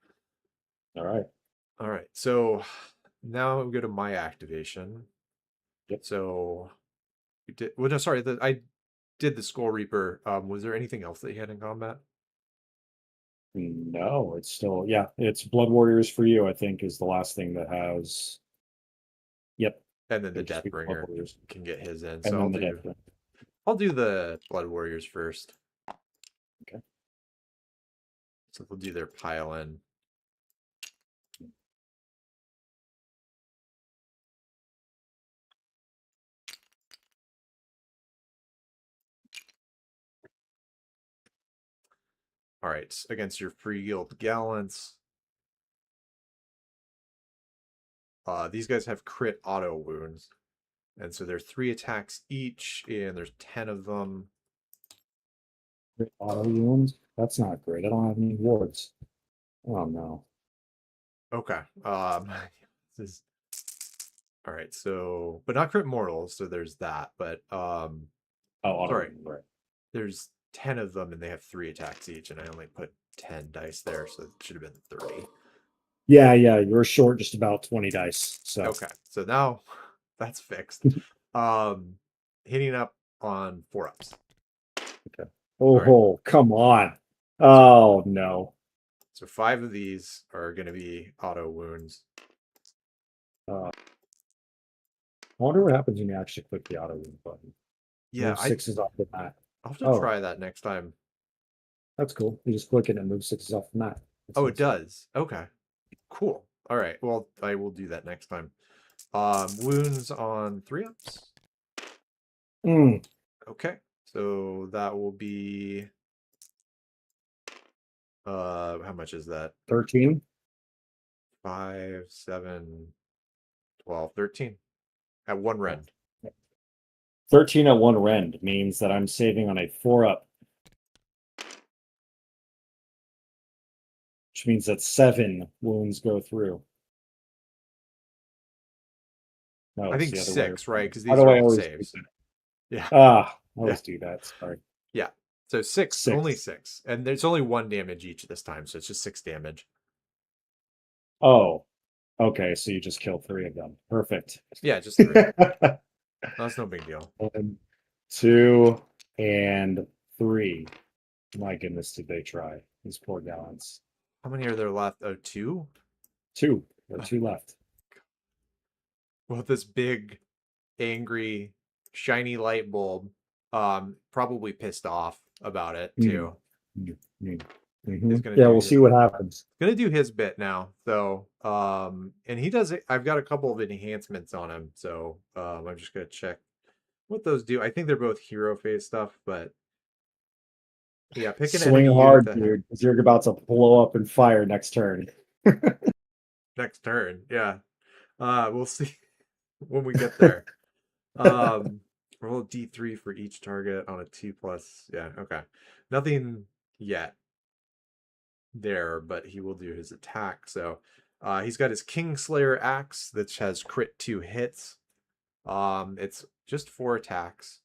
All right. All right, so now we go to my activation. Yep. So we did well. No, sorry, I did the Skull Reaper. Was there anything else that you had in combat? No, it's still, yeah, it's Blood Warriors for you, I think, is the last thing that has. Yep. And then It the would just be Blood Deathbringer Warriors. can get his in. And So I'll then the do Death Ring. I'll do the Blood Warriors first. Okay. So we'll do their pile in. All right, against your free guild gallants. These guys have crit auto wounds. And so they're 3 attacks each, and there's 10 of them. Crit auto wounds? That's not great. I don't have any wards. Oh no. Okay. This is all right, so but not crit mortals, so there's that. But Oh, auto sorry, wound, right. there's 10 of them and they have 3 attacks each, and I only put 10 dice there, so it should have been 30. Yeah, yeah, you're short just about 20 dice. So Okay, so now that's fixed. Um Hitting up on 4-ups. okay. All right. Oh, come on. So Oh no. so 5 of these are gonna be auto wounds. I wonder what happens when you actually click the auto wound button. Yeah, Move sixes off the mat. I'll have to Oh, try that next time. that's cool. You just click it and move sixes off the mat. That's Oh, it nice. does. Okay. Cool. All right. Well, I will do that next time. Wounds on 3-ups. Mm, Okay. So that will be how much is that? 13. 5, 7, 12, 13 at one Yeah. rend. 13 at one rend means that I'm saving on a 4-up, which means that 7 wounds go through. No, I it's think the other way 6, right? around. Because How these do are I all always do saves. that? Yeah. I Yeah. always do that. Sorry. Yeah. So 6, only 6. 6. And there's only 1 damage each this time, so it's just 6 damage. Oh, okay. So you just killed 3 of them. Perfect. Yeah, just 3. That's no big deal. 1, 2, and 3. My goodness, did they try? These poor gallants. How many are there left? Oh, 2? 2. There are 2 left. Well, this big, angry, shiny light bulb, probably pissed off about it Mm, too. mm, mm, Is mhm. gonna Yeah, do we'll see what happens. gonna do his bit now. So, and he does it. I've got a couple of enhancements on him, so I'm just gonna check what those do. I think they're both hero phase stuff, but yeah, pick an Swing enemy unit hard, that has dude, because you're about to blow up in fire next turn. next turn. Yeah, we'll see when we get there. Um, roll D3 for each target on a 2+. Yeah, okay. Nothing yet there, but he will do his attack. So he's got his Kingslayer axe that has crit 2 hits. It's just 4 attacks.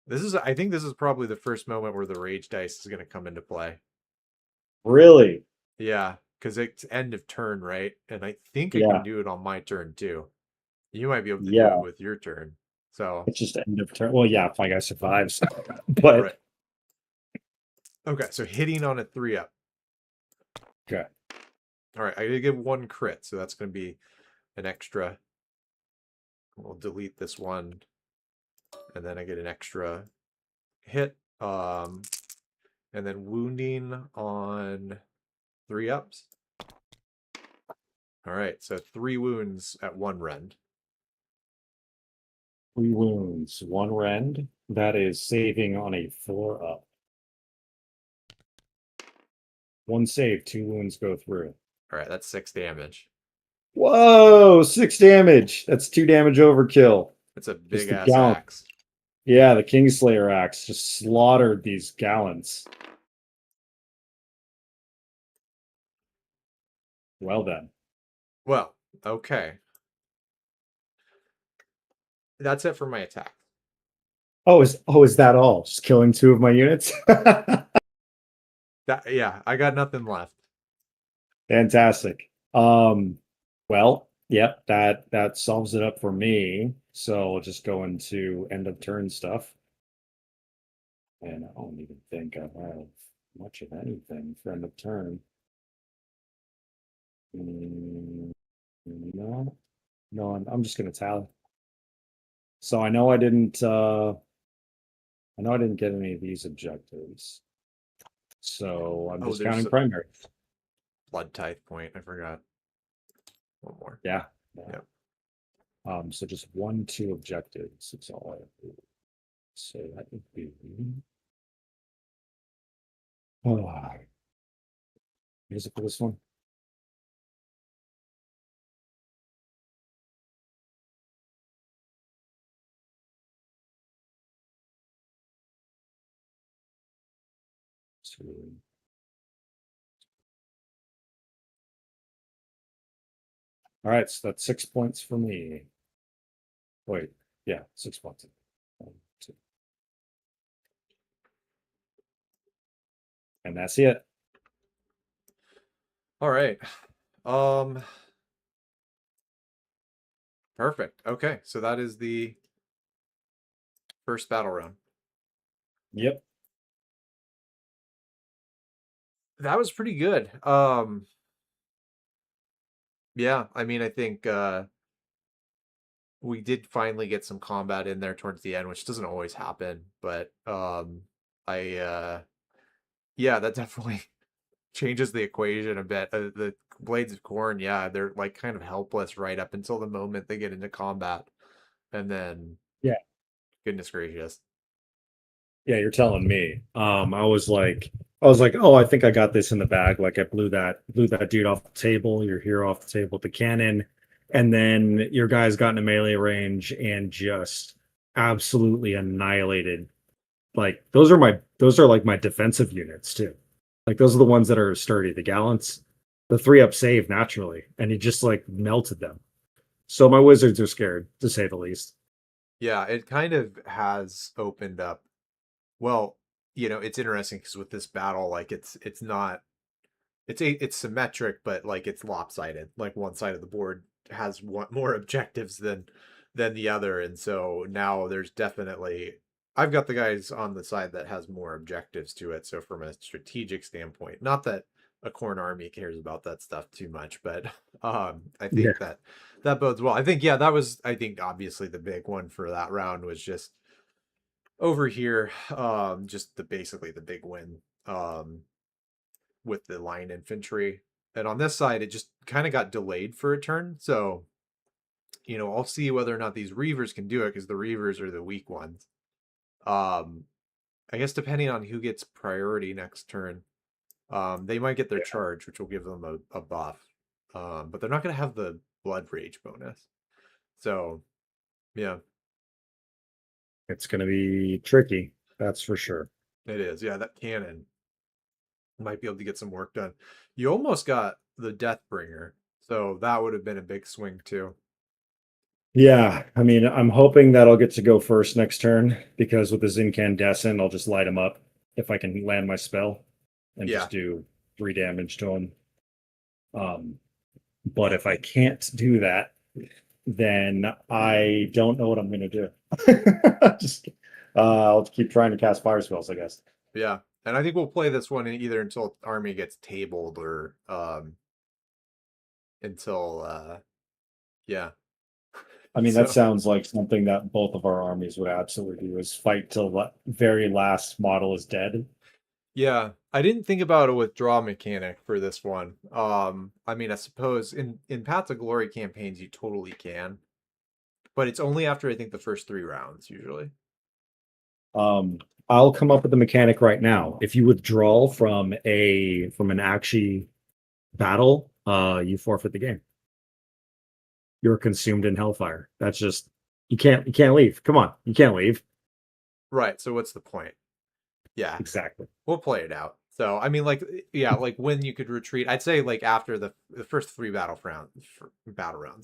I think this is probably the first moment where the rage dice is going to come into play. Really? Yeah, because it's end of turn, right? And I think I can Yeah. do it on my turn too. You might be able to do it Yeah. with your turn. So, It's just end of turn. Well, yeah, if my guy survives. But right. Okay, so hitting on a 3-up. okay. All right, I gotta give one crit, so that's going to be an extra. We'll delete this one, and then I get an extra hit. And then wounding on 3-ups. All right, so 3 wounds at 1 rend. 3 wounds, 1 rend. That is saving on a 4-up. 1 save, 2 wounds go through. All right, that's 6 damage. Whoa, 6 damage. That's 2 damage overkill. That's a Just big the ass gallant. axe. Yeah, the Kingslayer axe just slaughtered these gallants. Well then. Well, okay. That's it for my attack. Oh, is that all? Just killing 2 of my units? That yeah, I got nothing left. Fantastic. Well, yep, that solves it up for me. So we'll just go into end of turn stuff. And I don't even think I have much of anything for end of turn. Mm, no, no, I'm just gonna tally. So I know I didn't get any of these objectives. So I'm Oh, just there's counting a primary. blood tithe point. I forgot. One more. Yeah. Yeah. Yep. So just 1, 2 objectives. It's all I have to do. So that would be oh, is it for this one? Two. All right, so that's 6 points for me. Wait, yeah, 6 points. 1, 2. And that's it. All right. Um, perfect. Okay, so that is the first battle round. Yep. That was pretty good. Yeah, I mean, I think we did finally get some combat in there towards the end, which doesn't always happen, but I yeah, that definitely changes the equation a bit. The Blades of Khorne, yeah, they're like kind of helpless right up until the moment they get into combat, and then Yeah. goodness gracious. Yeah, you're telling me. I was like, oh, I think I got this in the bag. Like I blew that dude off the table, your hero off the table with the cannon, and then your guys got into melee range and just absolutely annihilated. Like those are like my defensive units too. Like those are the ones that are sturdy, the gallants, the 3-up save naturally, and he just like melted them. So my wizards are scared, to say the least. Yeah, it kind of has opened up. Well, it's interesting because with this battle, like it's not it's symmetric, but like it's lopsided. Like one side of the board has one more objectives than the other, and so now there's definitely I've got the guys on the side that has more objectives to it. So from a strategic standpoint, not that a Khorne army cares about that stuff too much, but I Yeah. think that bodes well. I think yeah, that was I think obviously the big one for that round was just over here, just basically the big win. With the line infantry. And on this side, it just kind of got delayed for a turn. So, I'll see whether or not these Reavers can do it because the Reavers are the weak ones. Um, I guess depending on who gets priority next turn, they might get their charge, which will give them a buff. But they're not going to have the blood rage bonus. So, yeah, It's going to be tricky, that's for sure. it is. Yeah, that cannon might be able to get some work done. You almost got the Deathbringer, so that would have been a big swing too. Yeah, I mean, I'm hoping that I'll get to go first next turn because with this incandescent, I'll just light him up if I can land my spell and Yeah. just do 3 damage to him. Um, but if I can't do that, then I don't know what I'm gonna do. Just I'll keep trying to cast fire spells, I guess. Yeah. And I think we'll play this one in either until army gets tabled or until yeah. I mean, that So sounds like something that both of our armies would absolutely do is fight till the very last model is dead. yeah, I didn't think about a withdraw mechanic for this one. I mean, I suppose in Paths of Glory campaigns you totally can, but it's only after I think the first 3 rounds usually. Um, I'll come up with the mechanic right now. If you withdraw from an actually battle, you forfeit the game. You're consumed in hellfire. That's just you can't leave. Come on, you can't leave. Right. So what's the point? Yeah, Exactly. we'll play it out. So I mean, like, yeah, like when you could retreat. I'd say like after the first 3 battle rounds.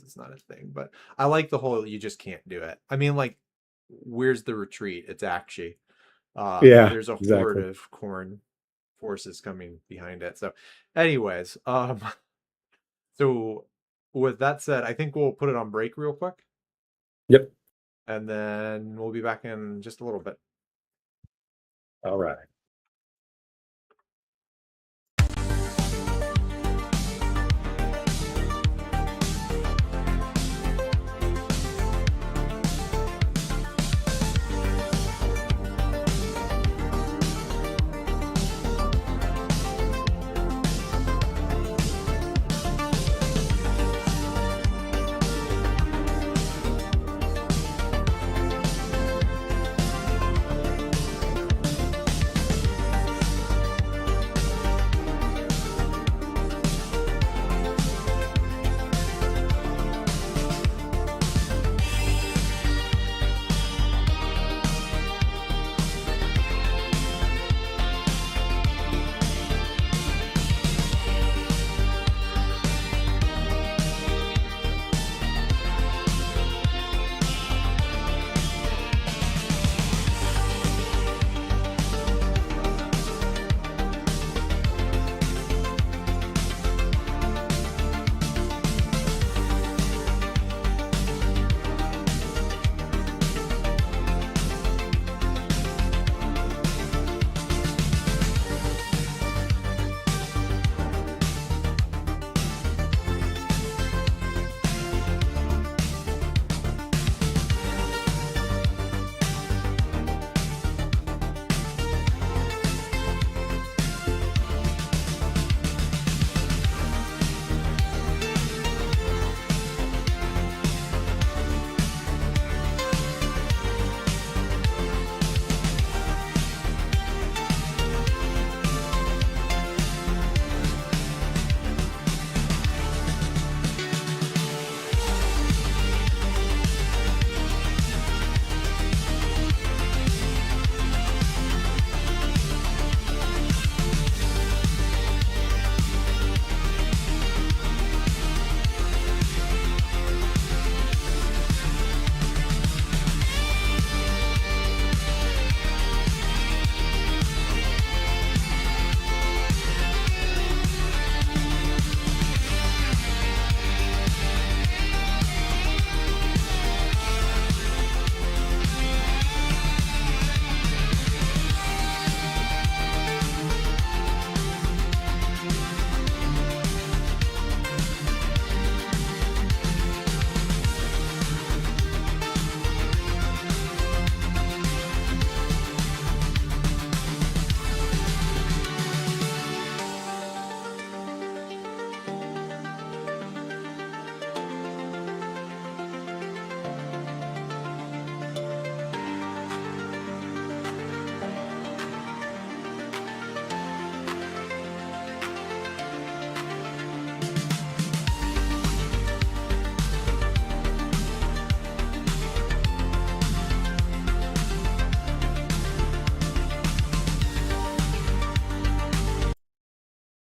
It's not a thing, but I like the whole you just can't do it. I mean, like, where's the retreat? It's actually Yeah, there's a horde exactly. of Khorne forces coming behind it. So, anyways, so with that said, I think we'll put it on break real quick, Yep. and then we'll be back in just a little bit. All right.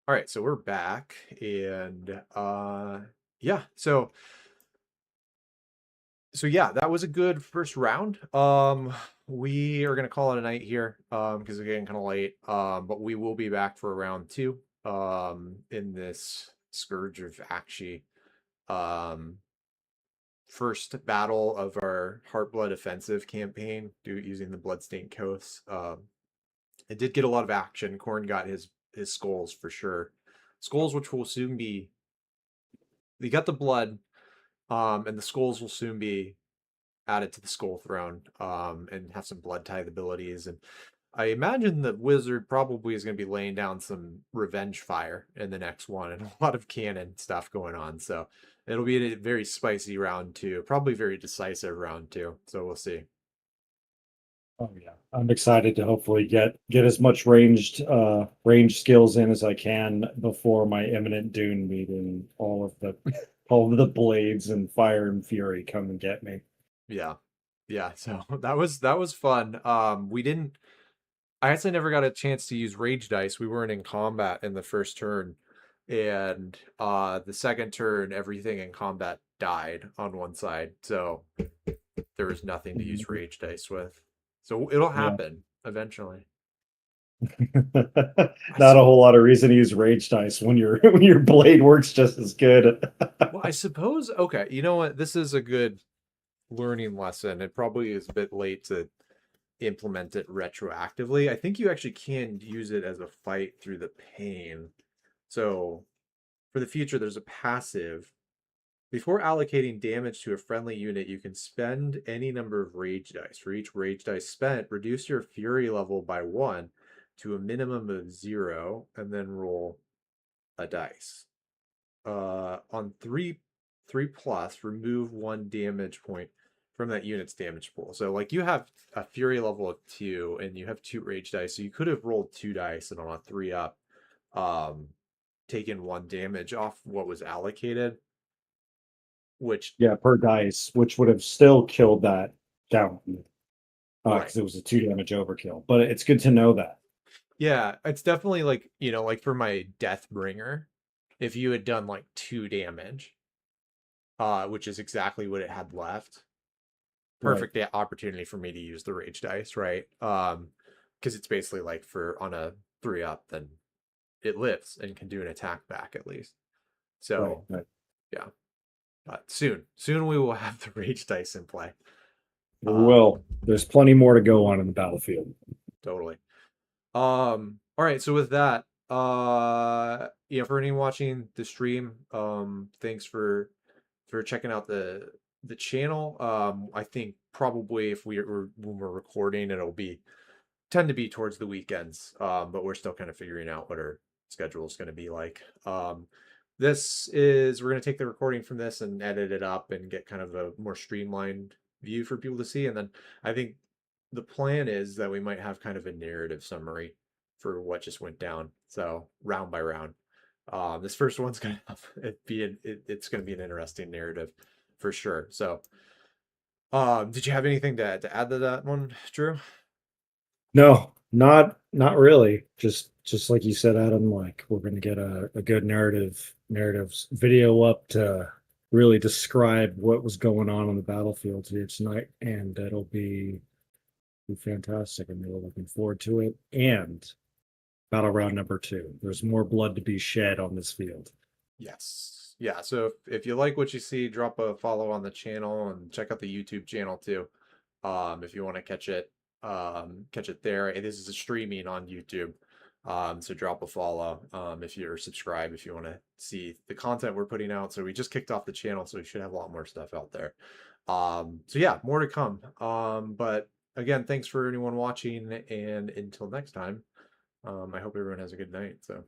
All right, so we're back, and yeah, so So yeah, that was a good first round. We are gonna call it a night here, because it's getting kind of late. But we will be back for round two, in this Scourge of Akshi, um, first battle of our Heartblood offensive campaign, using the Bloodstained Coasts. It did get a lot of action. Khorne got his skulls for sure. Skulls, which will soon be. He got the blood, and the skulls will soon be added to the Skull Throne, and have some blood tithe abilities. And I imagine the wizard probably is going to be laying down some revenge fire in the next one, and a lot of cannon stuff going on. So it'll be a very spicy round two, probably very decisive round two. So we'll see. Oh yeah, I'm excited to hopefully get as much range skills in as I can before my imminent Dune meeting. All of the blades and fire and fury come and get me. Yeah, yeah. So that was fun. We didn't. I actually never got a chance to use rage dice. We weren't in combat in the first turn, and the second turn, everything in combat died on one side, so there was nothing to use Mhm. rage dice with. So it'll Yeah. happen eventually. I Not a sup- whole lot of reason to use rage dice when your when your blade works just as good. well, I suppose. Okay, you know what? This is a good learning lesson. It probably is a bit late to implement it retroactively. I think you actually can use it as a fight through the pain. So for the future, there's a passive. Before allocating damage to a friendly unit, you can spend any number of rage dice. For each rage dice spent, reduce your fury level by 1 to a minimum of 0, and then roll a dice. On 3 plus, remove 1 damage point from that unit's damage pool. So like you have a fury level of 2 and you have 2 rage dice, so you could have rolled 2 dice and on a 3 up, um, taken 1 damage off what was allocated, which Yeah, per dice, which would have still killed that down right. because it was a 2 damage overkill. But it's good to know that. Yeah, it's definitely like, like for my Deathbringer, if you had done like 2 damage, which is exactly what it had left, Right, perfect opportunity for me to use the rage dice, right? Because it's basically like for on a 3 up, then it lives and can do an attack back at least. right, So right. yeah, but soon we will have the rage dice in play. We Um, will. There's plenty more to go on in the battlefield. totally. All right, so with that, for anyone watching the stream, thanks for checking out the channel. I think probably if when we're recording, it'll be tend to be towards the weekends. But we're still kind of figuring out what our schedule is going to be like. We're going to take the recording from this and edit it up and get kind of a more streamlined view for people to see. And then I think the plan is that we might have kind of a narrative summary for what just went down. So round by round. This first one's gonna have it's gonna be an interesting narrative for sure. So, did you have anything to add to that one, Drew? No, not really. Just like you said, Adam, like we're gonna get a good narratives video up to really describe what was going on the battlefield here tonight, and be fantastic. I'm really looking forward to it. And battle round number two. There's more blood to be shed on this field. Yes. Yeah. So if you like what you see, drop a follow on the channel and check out the YouTube channel too. If you want to catch it there. This is a streaming on YouTube. So drop a follow. If you're subscribed, if you want to see the content we're putting out. So we just kicked off the channel, so we should have a lot more stuff out there. So yeah, more to come. But again, thanks for anyone watching, and until next time, I hope everyone has a good night. So.